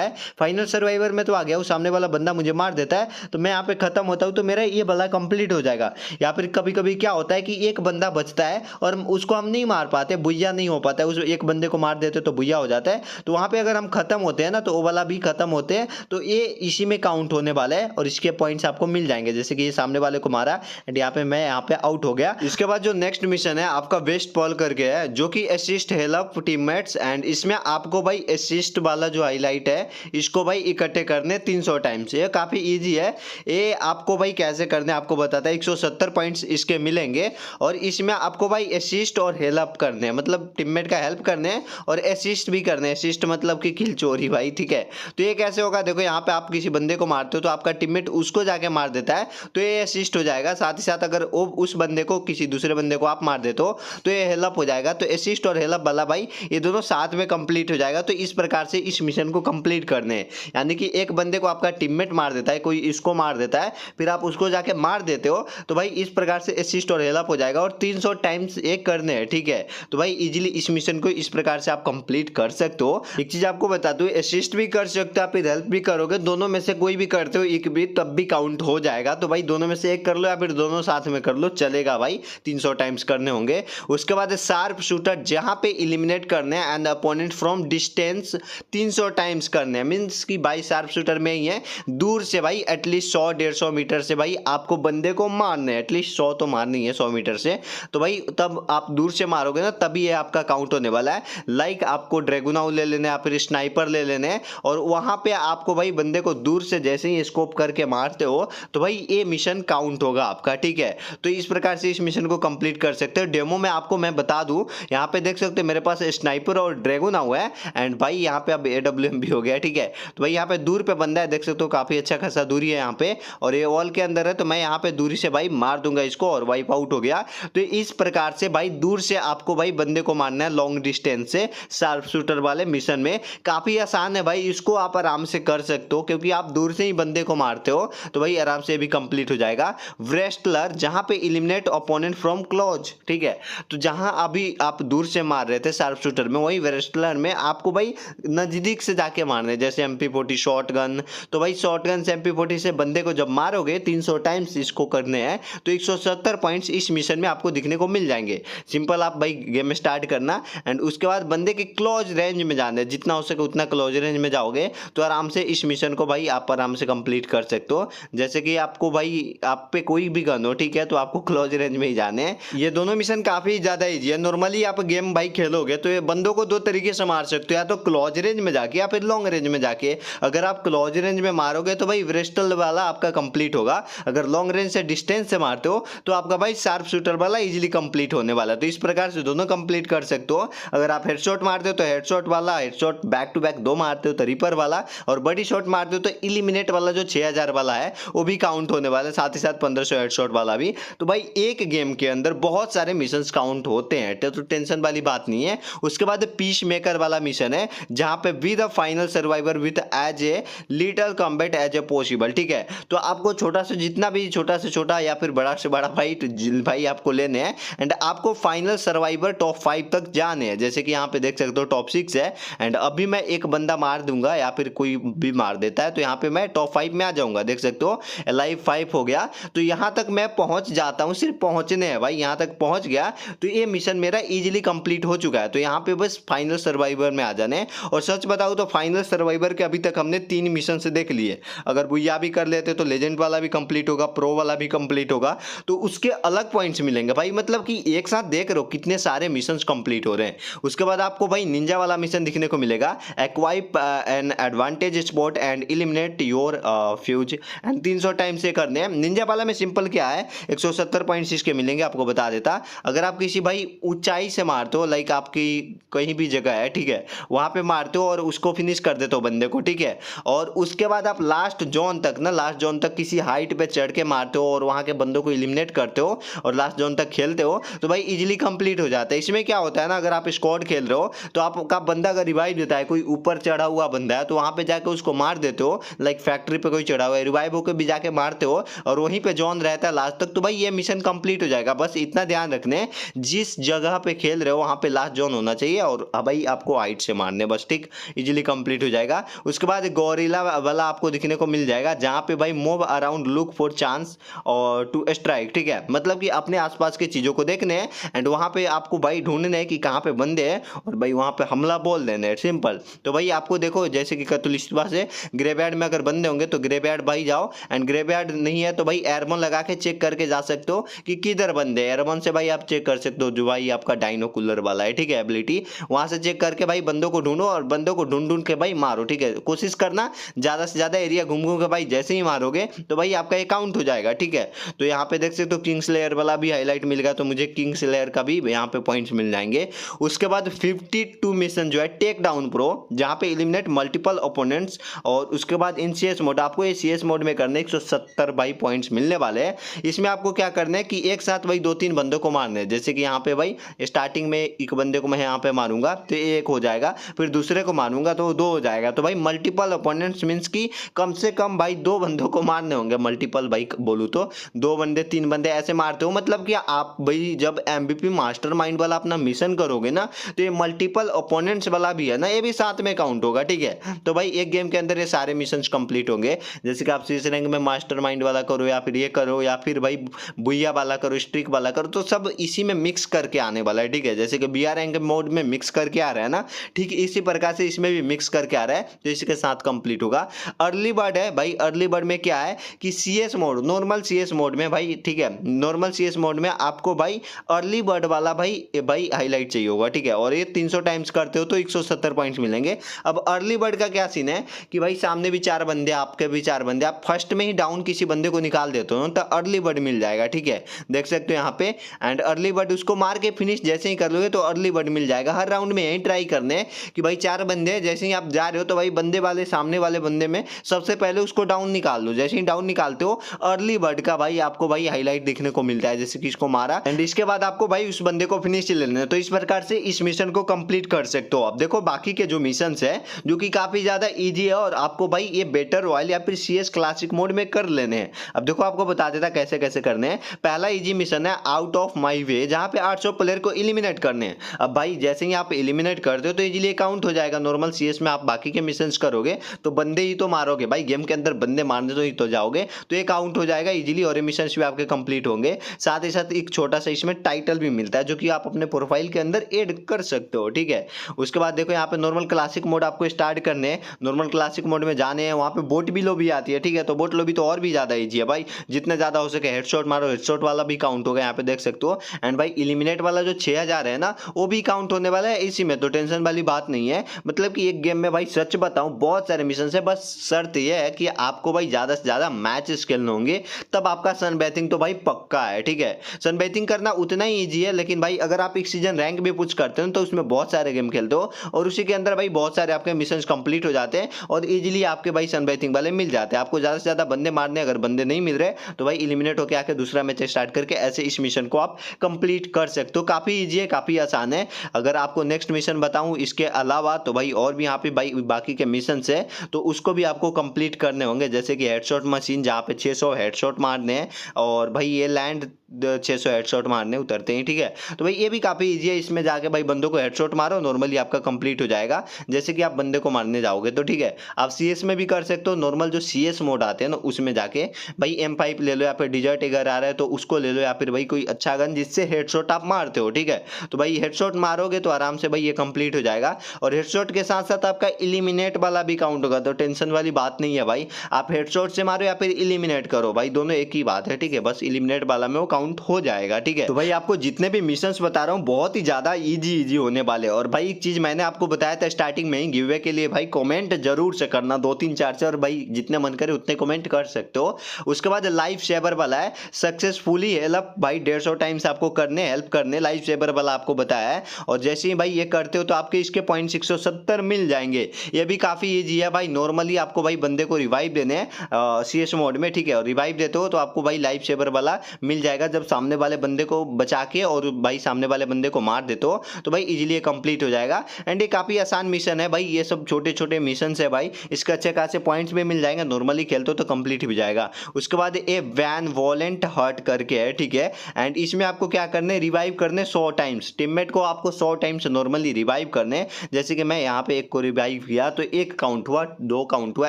है, फाइनल सर्वाइवर में तो आ गया हूँ, सामने वाला बंदा मुझे मार देता है तो मैं यहाँ पे खत्म होता हूँ, तो मेरा ये वाला कंप्लीट हो जाएगा। या फिर कभी कभी क्या होता है कि एक बंदा बचता है और उसको हम नहीं मार पाते, बुया नहीं हो पाता है, उस एक बंदे को मार देते तो बुया हो जाता है, तो वहां पे अगर हम खत्म होते हैं ना तो वो वाला भी खत्म होते हैं, तो ये इसी में काउंट होने वाला है और इसके पॉइंट्स आपको मिल जाएंगे। जैसे कि ये सामने वाले को मारा एंड यहाँ पे मैं यहाँ पे आउट हो गया। इसके बाद जो नेक्स्ट मिशन है आपका वेस्ट पॉल करके है, जो कि असिस्ट हेल्प टीममेट्स, एंड इसमें आपको भाई असिस्ट वाला जो हाईलाइट है इसको भाई इकट्ठे करने 300 टाइम्स। ये काफी इजी है, ये आपको भाई कैसे करने आपको बताता है। 170 पॉइंट्स इसके मिलेंगे और इसमें आपको भाई असिस्ट और हेल्प करने, मतलब टीममेट का हेल्प करने और असिस्ट भी करने। असिस्ट मतलब कि किल चोरी भाई, ठीक है। तो ये कैसे होगा, देखो यहाँ पे आप किसी बंदे को मारते हो तो आपका टीममेट उसको जाके मार देता है तो ये असिस्ट हो जाएगा। साथ ही साथ अगर वो उस बंदे को, किसी दूसरे बंदे को आप मार देते हो तो ये हेल्प हो जाएगा। तो असिस्ट और हेल्प वाला भाई ये दोनों साथ में कंप्लीट हो जाएगा। तो इस प्रकार से इस मिशन को कंप्लीट करने हैं, यानी कि एक बंदे को आपका टीममेट मार देता है, कोई इसको मार देता है, फिर आप उसको जाके मार देते हो, तो भाई इस प्रकार से असिस्ट और हेल्प हो जाएगा और 300 टाइम्स एक करने हैं, ठीक है। तो भाई इजीली इस मिशन को इस प्रकार से आप कंप्लीट कर सकते हो। एक चीज आपको बता दूं, असिस्ट भी कर सकते हो आप, फिर हेल्प भी करोगे, दोनों में से कोई भी करते हो एक भी, तब भी काउंट हो जाएगा। तो भाई दोनों में से एक कर लो या फिर दोनों साथ में कर लो, चलेगा भाई, 300 टाइम्स करने होंगे। उसके बाद शार्प शूटर, जहां पे इलिमिनेट करने हैं and opponent from distance 300 times करने हैं, मींस कि भाई शार्प शूटर में ही है, दूर से भाई एटलीस्ट 100-150 मीटर से भाई आपको बंदे को मारने हैं, एटलीस्ट 100 तो मारनी है 100 मीटर से। तो भाई तब आप दूर से मारोगे ना, तभी ये आपका काउंट होने वाला है। लाइक आपको ड्रैगुनाउ ले लेने हैं, फिर स्नाइपर ले लेने हैं और वहां पे आपको भाई बंदे को दूर से जैसे ही स्कोप करके मारते हो तो भाई ये मिशन काउंट होगा आपका, ठीक है। तो इस प्रकार से इस मिशन को कंप्लीट कर सकते हो। डेमो में आपको मैं बता दूं, यहाँ पे देख सकते हो मेरे पास स्नाइपर और ड्रैगुनाउ है एंड भाई यहाँ पे अब AWM भी हो गया, ठीक है। तो भाई यहाँ पे दूर पे बंदा है, देख सकते हो काफी अच्छा खासा दूरी है यहाँ पे, और ये वॉल के अंदर है, तो मैं यहाँ पे दूरी से भाई मार दूंगा इसको और वाइप आउट हो गया। तो इस प्रकार से भाई दूर से आपको भाई बंदे को मारना है लॉन्ग डिस्टेंस से शार्प शूटर वाले मिशन में। काफी आसान है भाई, इसको आप आराम से कर सकते हो क्योंकि आप दूर से ही बंदे को मारते हो, तो भाई आराम से भी कंप्लीट हो जाएगा। व्रेस्टलर, जहां पे इलिमिनेट ओपोनेंट फ्रॉम क्लोज, ठीक है। तो जहां अभी आप दूर से मार रहे थे शार्प शूटर में, वही व्रेस्टलर में आपको भाई नजदीक से जाके मारने, जैसे MP40 शॉटगन। तो भाई शॉटगन से MP40 से बंदे को जब मारोगे 300 टाइम्स इसको करने हैं तो 170 पॉइंट्स इस मिशन में आपको दिखने को मिल जाएंगे। सिंपल आप भाई गेम स्टार्ट करना एंड उसके बाद बंदे के क्लोज रेंज में जाना है, जितना हो सके उतना क्लोज रेंज में जाओगे तो आराम से इस मिशन को भाई आप आराम से कंप्लीट कर सकते हो। जैसे कि आपको भाई आप पे कोई भी गन हो, ठीक है, तो आपको क्लोज रेंज में ही जाने हैं। ये दोनों मिशन काफी ज्यादा इजी है। नॉर्मली आप गेम भाई खेलोगे तो ये बंदों को दो तरीके से मार सकते हो, या तो क्लोज रेंज में जाके या फिर लॉन्ग रेंज में जाके। अगर आप क्लोज रेंज में मारोगे तो भाई ब्रिस्टल वाला आपका कंप्लीट होगा, अगर लॉन्ग रेंज से डिस्टेंस से मारते हो तो आपका भाई शार्प शूटर वाला इजीली कंप्लीट होने वाला है। तो इस प्रकार से दोनों कंप्लीट कर सकते हो। अगर आप हेडशॉट मारते हो तो हेडशॉट वाला, हेडशॉट बैक टू बैक दो मारते हो तो रिपर वाला, और बड़ी शॉट मारते हो तो इलिमिनेट वाला जो 6000 वाला है वो भी काउंट होने वाला है, साथ ही साथ 1500 हेडशॉट वाला भी। तो भाई एक गेम के अंदर बहुत सारे मिशंस काउंट होते हैं, तो टेंशन वाली बात नहीं है। उसके बाद पीस मेकर वाला मिशन है, जहां पे with a final survivor with as a little combat as a possible, ठीक है। तो आपको छोटा से जितना भी छोटा से छोटा या फिर बड़ा से बड़ा फाइट भाई आपको लेने हैं, एंड आपको फाइनल सर्वाइवर टॉप 5 तक जाने हैं। जैसे कि यहाँ पे देख सकते हो टॉप 6 है, एंड अभी मैं एक बंदा मार दूंगा या फिर कोई भी मार देता है तो यहाँ पे मैं टॉप 5 में आ जाऊंगा। देख सकते हो लाइव 5 हो गया, तो यहाँ तक मैं पहुंच जाता हूँ, सिर्फ पहुंचने हैं भाई, यहाँ तक पहुंच गया तो ये मिशन मेरा इजीली कंप्लीट हो चुका है। तो यहाँ पे बस फाइनल सर्वाइवर में आ जाने। और सच बताऊँ तो फाइनल सर्वाइवर के अभी तक हमने 3 मिशन से देख लिए। अगर बुया भी कर लेते तो लेजेंड वाला भी कंप्लीट होगा, प्रो वाला भी कंप्लीट होगा, तो उसके अलग पॉइंट्स मिलेंगे भाई। मतलब कि एक साथ देख रहे हो कितने सारे मिशंस कंप्लीट हो रहे हैं। उसके बाद आपको भाई निंजा वाला मिशन दिखने को मिलेगा, equip an advantage spot and eliminate your foes, and 300 time से करने हैं। निंजा वाला में सिंपल क्या है, 170 पॉइंट्स इसके मिलेंगे। आपको बता देता, अगर आप किसी भाई ऊंचाई से मारते हो, लाइक आपकी कहीं भी जगह है, ठीक है, वहां पे मारते हो और उसको फिनिश कर देते हो बंदे को, ठीक है, और उसके बाद आप लास्ट जोन तक ना, लास्ट जोन तक किसी हाइट पे चढ़ के मारते हो और वहां के बंदों को इलिमिनेट करते हो और लास्ट जोन तक खेलते हो, तो भाई इजीली कंप्लीट हो जाता है। इसमें क्या होता है ना, अगर आप स्क्वाड खेल रहे हो तो आपका बंदा अगर रिवाइव देता है, कोई ऊपर चढ़ा हुआ बंदा है, तो वहां पे जाके उसको मार देते हो, लाइक फैक्ट्री पे कोई चढ़ा हुआ है, रिवाइव होकर भी जाके मारते हो और वहीं पे जोन रहता है लास्ट तक, तो भाई ये मिशन कंप्लीट हो जाएगा। बस इतना ध्यान रखने, जिस जगह पे खेल रहे हो वहां पे लास्ट जोन होना चाहिए और भाई आपको हाइट से मारने, बस ठीक, इजीली कंप्लीट हो जाएगा। उसके बाद गोरिल्ला वाला आपको दिखने को मिल जाएगा, जहां पे भाई move around look for chance और टू स्ट्राइक, ठीक है, मतलब कि अपने आसपास की चीजों को देखने हैं एंड वहां पे आपको भाई ढूंढने हैं कि कहां पे बंदे हैं और भाई वहां पे हमला बोल देना है, सिंपल। तो भाई आपको देखो जैसे कि कतुलिस्बा से ग्रेवयार्ड में अगर बंदे होंगे तो ग्रेवयार्ड भाई जाओ, एंड ग्रेवयार्ड नहीं है तो भाई एयरमन लगा के चेक करके जा सकते हो कि किधर बंदे। एयरमन से भाई आप चेक कर सकते हो, जो भाई आपका डायनोकुलर वाला है, ठीक है, एबिलिटी, वहां से चेक करके भाई बंदों को ढूंढो और बंदों को ढूंढ ढूंढ के भाई मारो, ठीक है। कोशिश करना ज्यादा से ज्यादा एरिया घूम घूम के भाई जैसे ही मारोगे तो भाई आपका अकाउंट हो जाएगा, ठीक है। तो यहाँ पे देख सकते हो किंग्सलेयर वाला भी हाईलाइट मिल गया, तो मुझे किंग्सलेयर का भी यहाँ पे पॉइंट्स मिल जाएंगे। उसके बाद 52 मिशन जो है टेक डाउन प्रो, जहाँ पे इलिमिनेट मल्टीपल ओपोनेंट्स, और उसके बाद इन CS मोड, आपको ये CS मोड में करने 170 भाई पॉइंट्स मिलने वाले हैं। इसमें आपको क्या करना है कि एक साथ भाई 2-3 बंदों को मारने हैं। जैसे कि यहाँ पे भाई स्टार्टिंग में एक बंदे को मैं यहाँ पे मारूंगा तो एक हो जाएगा, फिर दूसरे को मारूंगा तो 2 हो जाएगा। तो भाई मल्टीपल ओपोनेंट्स मींस की कम से कम भाई 2 बंदों को मारने होंगे। मल्टीपल भाई बोलूँ तो 2 बंदे 3 बंदे ऐसे मारते हो, मतलब कि आप भाई जब MVP मास्टरमाइंड वाला अपना मिशन करोगे ना, तो ये मल्टीपल ओपोनेंट्स वाला भी है ना, ये भी साथ में काउंट होगा, ठीक है। तो भाई एक गेम के अंदर ये सारे मिशन कंप्लीट होंगे। जैसे कि आप सीएस रैंक में मास्टरमाइंड वाला करो या फिर ये करो या फिर भाई बुइया वाला करो, स्ट्रिक वाला करो, तो सब इसी में मिक्स करके आने वाला है, ठीक है। जैसे कि BR रैंक मोड में मिक्स करके आ रहा है ना, ठीक इसी प्रकार से इसमें भी मिक्स करके आ रहा है, तो इसके साथ कंप्लीट होगा। अर्ली बर्ड है भाई, अर्ली बर्ड में क्या है कि CS mode, normal CS mode में भाई, ठीक है, नॉर्मल CS मोड में आपको भाई अर्ली बर्ड वाला भाई हाईलाइट चाहिए होगा, ठीक है, और ये 300 टाइम्स करते हो तो 170 पॉइंट्स मिलेंगे। अब अर्ली बर्ड का क्या सीन है कि भाई सामने भी 4 बंदे, आपके भी 4 बंदे, आप फर्स्ट में ही डाउन किसी बंदे को निकाल देते हो तो अर्ली बर्ड मिल जाएगा, ठीक है, देख सकते हो यहाँ पे। एंड अर्ली बर्ड उसको मार के फिनिश जैसे ही कर लोगे तो अर्ली बर्ड मिल जाएगा। हर राउंड में यही ट्राई करने कि भाई 4 बंदे, जैसे ही आप जा रहे हो तो भाई बंदे वाले सामने वाले बंदे में सबसे पहले उसको डाउन निकाल लो। जैसे ही डाउन निकालते हो अर्ली बर्ड का भाई आपको भाई हाईलाइट देखने को मिलता है, जैसे कि इसको मारा एंड इसके बाद आपको भाई उस बंदे को फिनिश लेना है। तो इस प्रकार से इस मिशन को कंप्लीट कर सकते हो। अब देखो बाकी के जो मिशन है जो कि काफी ज्यादा इजी है और आपको भाई ये बेटर रॉयल या फिर CS क्लासिक मोड में कर लेने हैं। अब देखो आपको बता देता कैसे कैसे करने हैं। पहला इजी मिशन है आउट ऑफ माई वे, जहां पे 800 प्लेयर को इलिमिनेट करने हैं। अब भाई जैसे ही आप इलिमिनेट करते हो तो इजीली काउंट हो जाएगा। नॉर्मल CS में आप बाकी के मिशन करोगे तो बंदे ही तो मारोगे भाई, गेम के अंदर बंदे मारने तो ही तो जाओगे, तो ये काउंट हो जाएगा इजीली और ये मिशन भी आपके कंप्लीट होंगे। साथ ही साथ एक छोटा सा इसमें टाइटल भी मिलता है जो कि आप अपने प्रोफाइल के अंदर ऐड कर सकते हो, ठीक है। उसके बाद देखो यहाँ पे नॉर्मल क्लासिक मोड आपको स्टार्ट करने हैं। नॉर्मल क्लासिक मोड में जाने हैं, वहां पे बोट भी लॉबी आती है, ठीक है, तो बोट लॉबी तो और भी ज्यादा इजी इजी है भाई, जितने ज्यादा हो सके हेडशॉट मारो, हेडशॉट वाला भी काउंट होगा यहाँ पे देख सकते हो। एंड भाई इलिमिनेट वाला जो 6000 है ना वो भी काउंट होने वाला है इसी में, तो टेंशन वाली बात नहीं है। मतलब कि एक गेम में भाई सच बताऊं बहुत सारे मिशन है, बस शर्त यह है कि आपको भाई ज्यादा से ज्यादा मैच खेलने होंगे, तब आपका सनबेथिंग तो भाई पक्का है, ठीक है। सनबेथिंग करना उतना ही ईजी है, लेकिन भाई अगर आप एक सीजन रैंक भी पुश करते हो तो उसमें बहुत सारे गेम खेलते हो और उसी के अंदर भाई बहुत सारे आपके मिशन कंप्लीट हो जाते हैं और इजीली आपके भाई सनबेथिंग वाले मिल जाते हैं। आपको ज्यादा से ज्यादा बंदे मारने, अगर बंदे नहीं मिल रहे तो भाई इलिमिनेट होकर आके दूसरा मैच स्टार्ट करके ऐसे इस मिशन को आप कंप्लीट कर सकते हो। काफी ईजी है, काफी आसान है। अगर आपको नेक्स्ट मिशन बताऊं इसके अलावा तो भाई और भी यहाँ पे भाई बाकी के मिशन है तो उसको भी आपको कंप्लीट करने होंगे, जैसे कि हेडशॉट मशीन जहाँ पे 600 हेडशॉट मारने हैं और भाई ये लैंड 600 हेडशॉट मारने उतरते हैं, ठीक है। तो भाई ये भी काफी इजी है, इसमें जाके भाई बंदों को हेडशॉट मारो, नॉर्मली आपका कंप्लीट हो जाएगा जैसे कि आप बंदे को मारने जाओगे तो, ठीक है। आप सीएस में भी कर सकते हो, नॉर्मल जो सीएस मोड आते हैं ना उसमें जाके भाई M5 ले लो या फिर डिजर्ट एगर आ रहा है तो उसको ले लो, या फिर भाई कोई अच्छा गन जिससे हेडशॉट आप मारते हो, ठीक है। तो भाई हेडशॉट मारोगे तो आराम से भाई ये कंप्लीट हो जाएगा और हेडशॉट के साथ साथ आपका इलिमिनेट वाला भी काउंट होगा, तो टेंशन वाली बात नहीं है भाई। आप हेडशॉट से मारो या फिर इलिमिनेट करो, भाई दोनों एक ही बात है, ठीक है। बस इलिमिनेट वाला में वो काउंट हो जाएगा, ठीक है। तो भाई आपको जितने भी मिशंस बता रहा हूँ बहुत ही ज्यादा इजी होने वाले। और भाई एक चीज मैंने आपको बताया था स्टार्टिंग में ही, गिव अवे के लिए भाई कमेंट जरूर से करना 2 3 4 4, भाई जितने मन करे उतने कमेंट कर सकते हो। उसके बाद लाइफ सेवर वाला है, सक्सेसफुली हेल्प भाई 150 टाइम्स आपको करने, हेल्प करने, लाइफ सेवर वाला आपको बताया है। और जैसे ही भाई ये करते हो तो आपके इसके पॉइंट 170 मिल जाएंगे। ये भी काफी इजी है भाई। नॉर्मली आपको भाई बंदे को रिवाइव देने हैं CS मोड में, ठीक है। और रिवाइव देते हो तो आपको भाई लाइफ सेवर वाला मिल जाएगा जब सामने वाले बंदे को बचा के और भाई सामने वाले बंदे को मार देते हो तो भाई इजीली ये कंप्लीट हो जाएगा। एंड ये काफी आसान मिशन है भाई, ये सब छोटे छोटे मिशन है भाई, इसके अच्छे खासे पॉइंट्स भी मिल जाएंगे, नॉर्मली खेलते हो तो कंप्लीट भी जाएगा। उसके बाद ए वैन वॉलेंट हर्ट करके है, ठीक है। एंड इसमें आपको क्या करने, रिवाइव करने 100 टाइम्स, टीममेट को आपको 100 टाइम्स नॉर्मली रिवाइव करने। जैसे कि मैं यहाँ पे एक को रिवाइव किया तो 1 काउंट हुआ, 2 काउंट हुआ,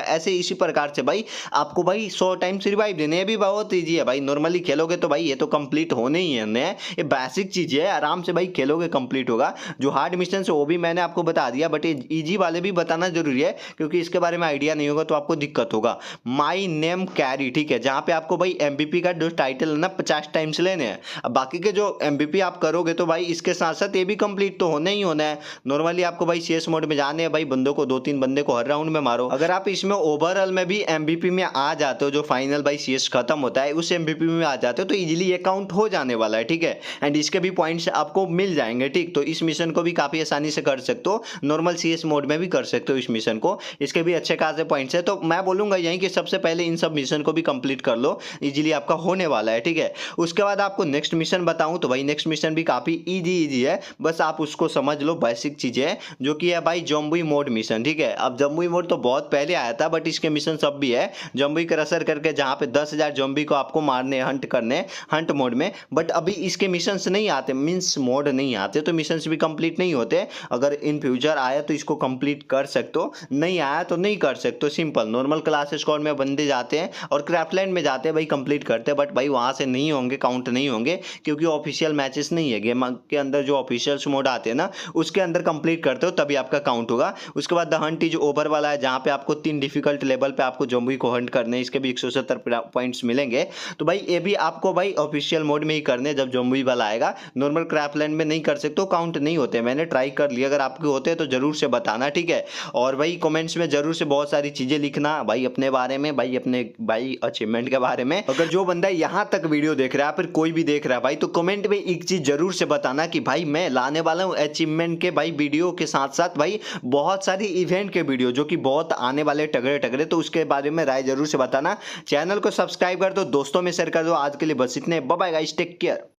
ऐसे इसी प्रकार से भाई आपको भाई 100 टाइम्स रिवाइव देने। ये भी बहुत ईजी है भाई, नॉर्मली खेलोगे तो भाई ये तो कंप्लीट होने ही है, ये बेसिक चीज है, आराम से भाई खेलोगे कंप्लीट होगा। जो हार्ड मिशन है वो भी मैंने आपको बता दिया, बट ये इजी वाले भी बताना जरूरी है क्योंकि इसके बारे में आइडिया नहीं होगा तो आपको दिक्कत होगा। माई नेम कैरी, ठीक है, जहां पे आपको भाई MVP का जो टाइटल है ना 50 टाइम्स लेने हैं। अब बाकी के जो MVP आप करोगे तो भाई इसके साथ साथ ये भी कंप्लीट तो होना ही होना है। नॉर्मली आपको भाई CS मोड में जाने हैं भाई, बंदों को 2-3 बंदे को हर राउंड में मारो। अगर आप इसमें ओवरऑल में भी MVP में आ जाते हो, जो फाइनल भाई CS खत्म होता है उस MVP में आ जाते हो तो इजीली ये काउंट हो जाने वाला है, ठीक है। एंड इसके भी पॉइंट्स आपको मिल जाएंगे, ठीक। तो इस मिशन को भी काफी आसानी से कर सकते हो, नॉर्मल CS मोड में भी कर सकते हो इस मिशन को, इसके भी अच्छे खासे पॉइंट्स है। तो मैं बोलूंगा यहीं कि सबसे पहले इन सब मिशन को भी कंप्लीट कर लो, इजीली आपका होने वाला है, ठीक है। उसके बाद आपको नेक्स्ट मिशन बताऊं तो भाई नेक्स्ट मिशन भी काफी इजी है, बस आप उसको समझ लो, बेसिक चीजें है जो कि है भाई जम्बुई मोड मिशन, ठीक है। अब जम्बुई मोड तो बहुत पहले आया था बट इसके मिशन सब भी है जम्बुई क्रशर करके, जहां पे 10,000 जम्बी को आपको मारने, हंट करने, हंट मोड में। बट अभी इसके मिशन नहीं आते, मींस मोड नहीं आते तो मिशंस भी कंप्लीट नहीं होते। अगर इन फ्यूचर आया तो इसको कंप्लीट कर सकते हो, नहीं आया तो नहीं कर सकते, सिंपल। नॉर्मल क्लास स्क्वाड में बंदे जाते हैं और क्राफ्टलैंड में जाते हैं भाई, कंप्लीट करते हैं, बट भाई वहां से नहीं होंगे, काउंट नहीं होंगे क्योंकि ऑफिशियल मैचेस नहीं है। गेम के अंदर जो ऑफिशियल मोड आते हैं ना उसके अंदर कंप्लीट करते हो तभी आपका काउंट होगा। उसके बाद द हंट इज ओवर वाला है, जहां पे आपको 3 डिफिकल्ट लेवल पे आपको जम्बी को हंट करने, इसके भी 170 पॉइंट्स मिलेंगे। तो भाई ये भी आपको भाई ऑफिशियल मोड में ही करने जब जम्बी वाला आएगा, नॉर्मल क्राफ्टलैंड में नहीं कर सकते, तो काउंट नहीं होते। मैंने ट्राई कर लिया, अगर आपके होते हैं तो जरूर से बताना, ठीक है। और भाई कमेंट्स में जरूर से बहुत सारी चीजें लिखना भाई अपने बारे में, भाई अपने भाई अचीवमेंट के बारे में। अगर जो बंदा यहाँ तक वीडियो देख रहा है फिर कोई भी देख रहा है भाई, तो कमेंट में एक चीज जरूर से बताना कि भाई मैं लाने वाला हूँ अचीवमेंट के भाई वीडियो के साथ साथ भाई बहुत सारी इवेंट के वीडियो जो कि बहुत आने वाले टगड़े टगड़े, तो उसके बारे में राय जरूर से बताना। चैनल को सब्सक्राइब कर दो, दोस्तों में शेयर कर दो। आज के लिए बस इतने, bye bye guys, take care.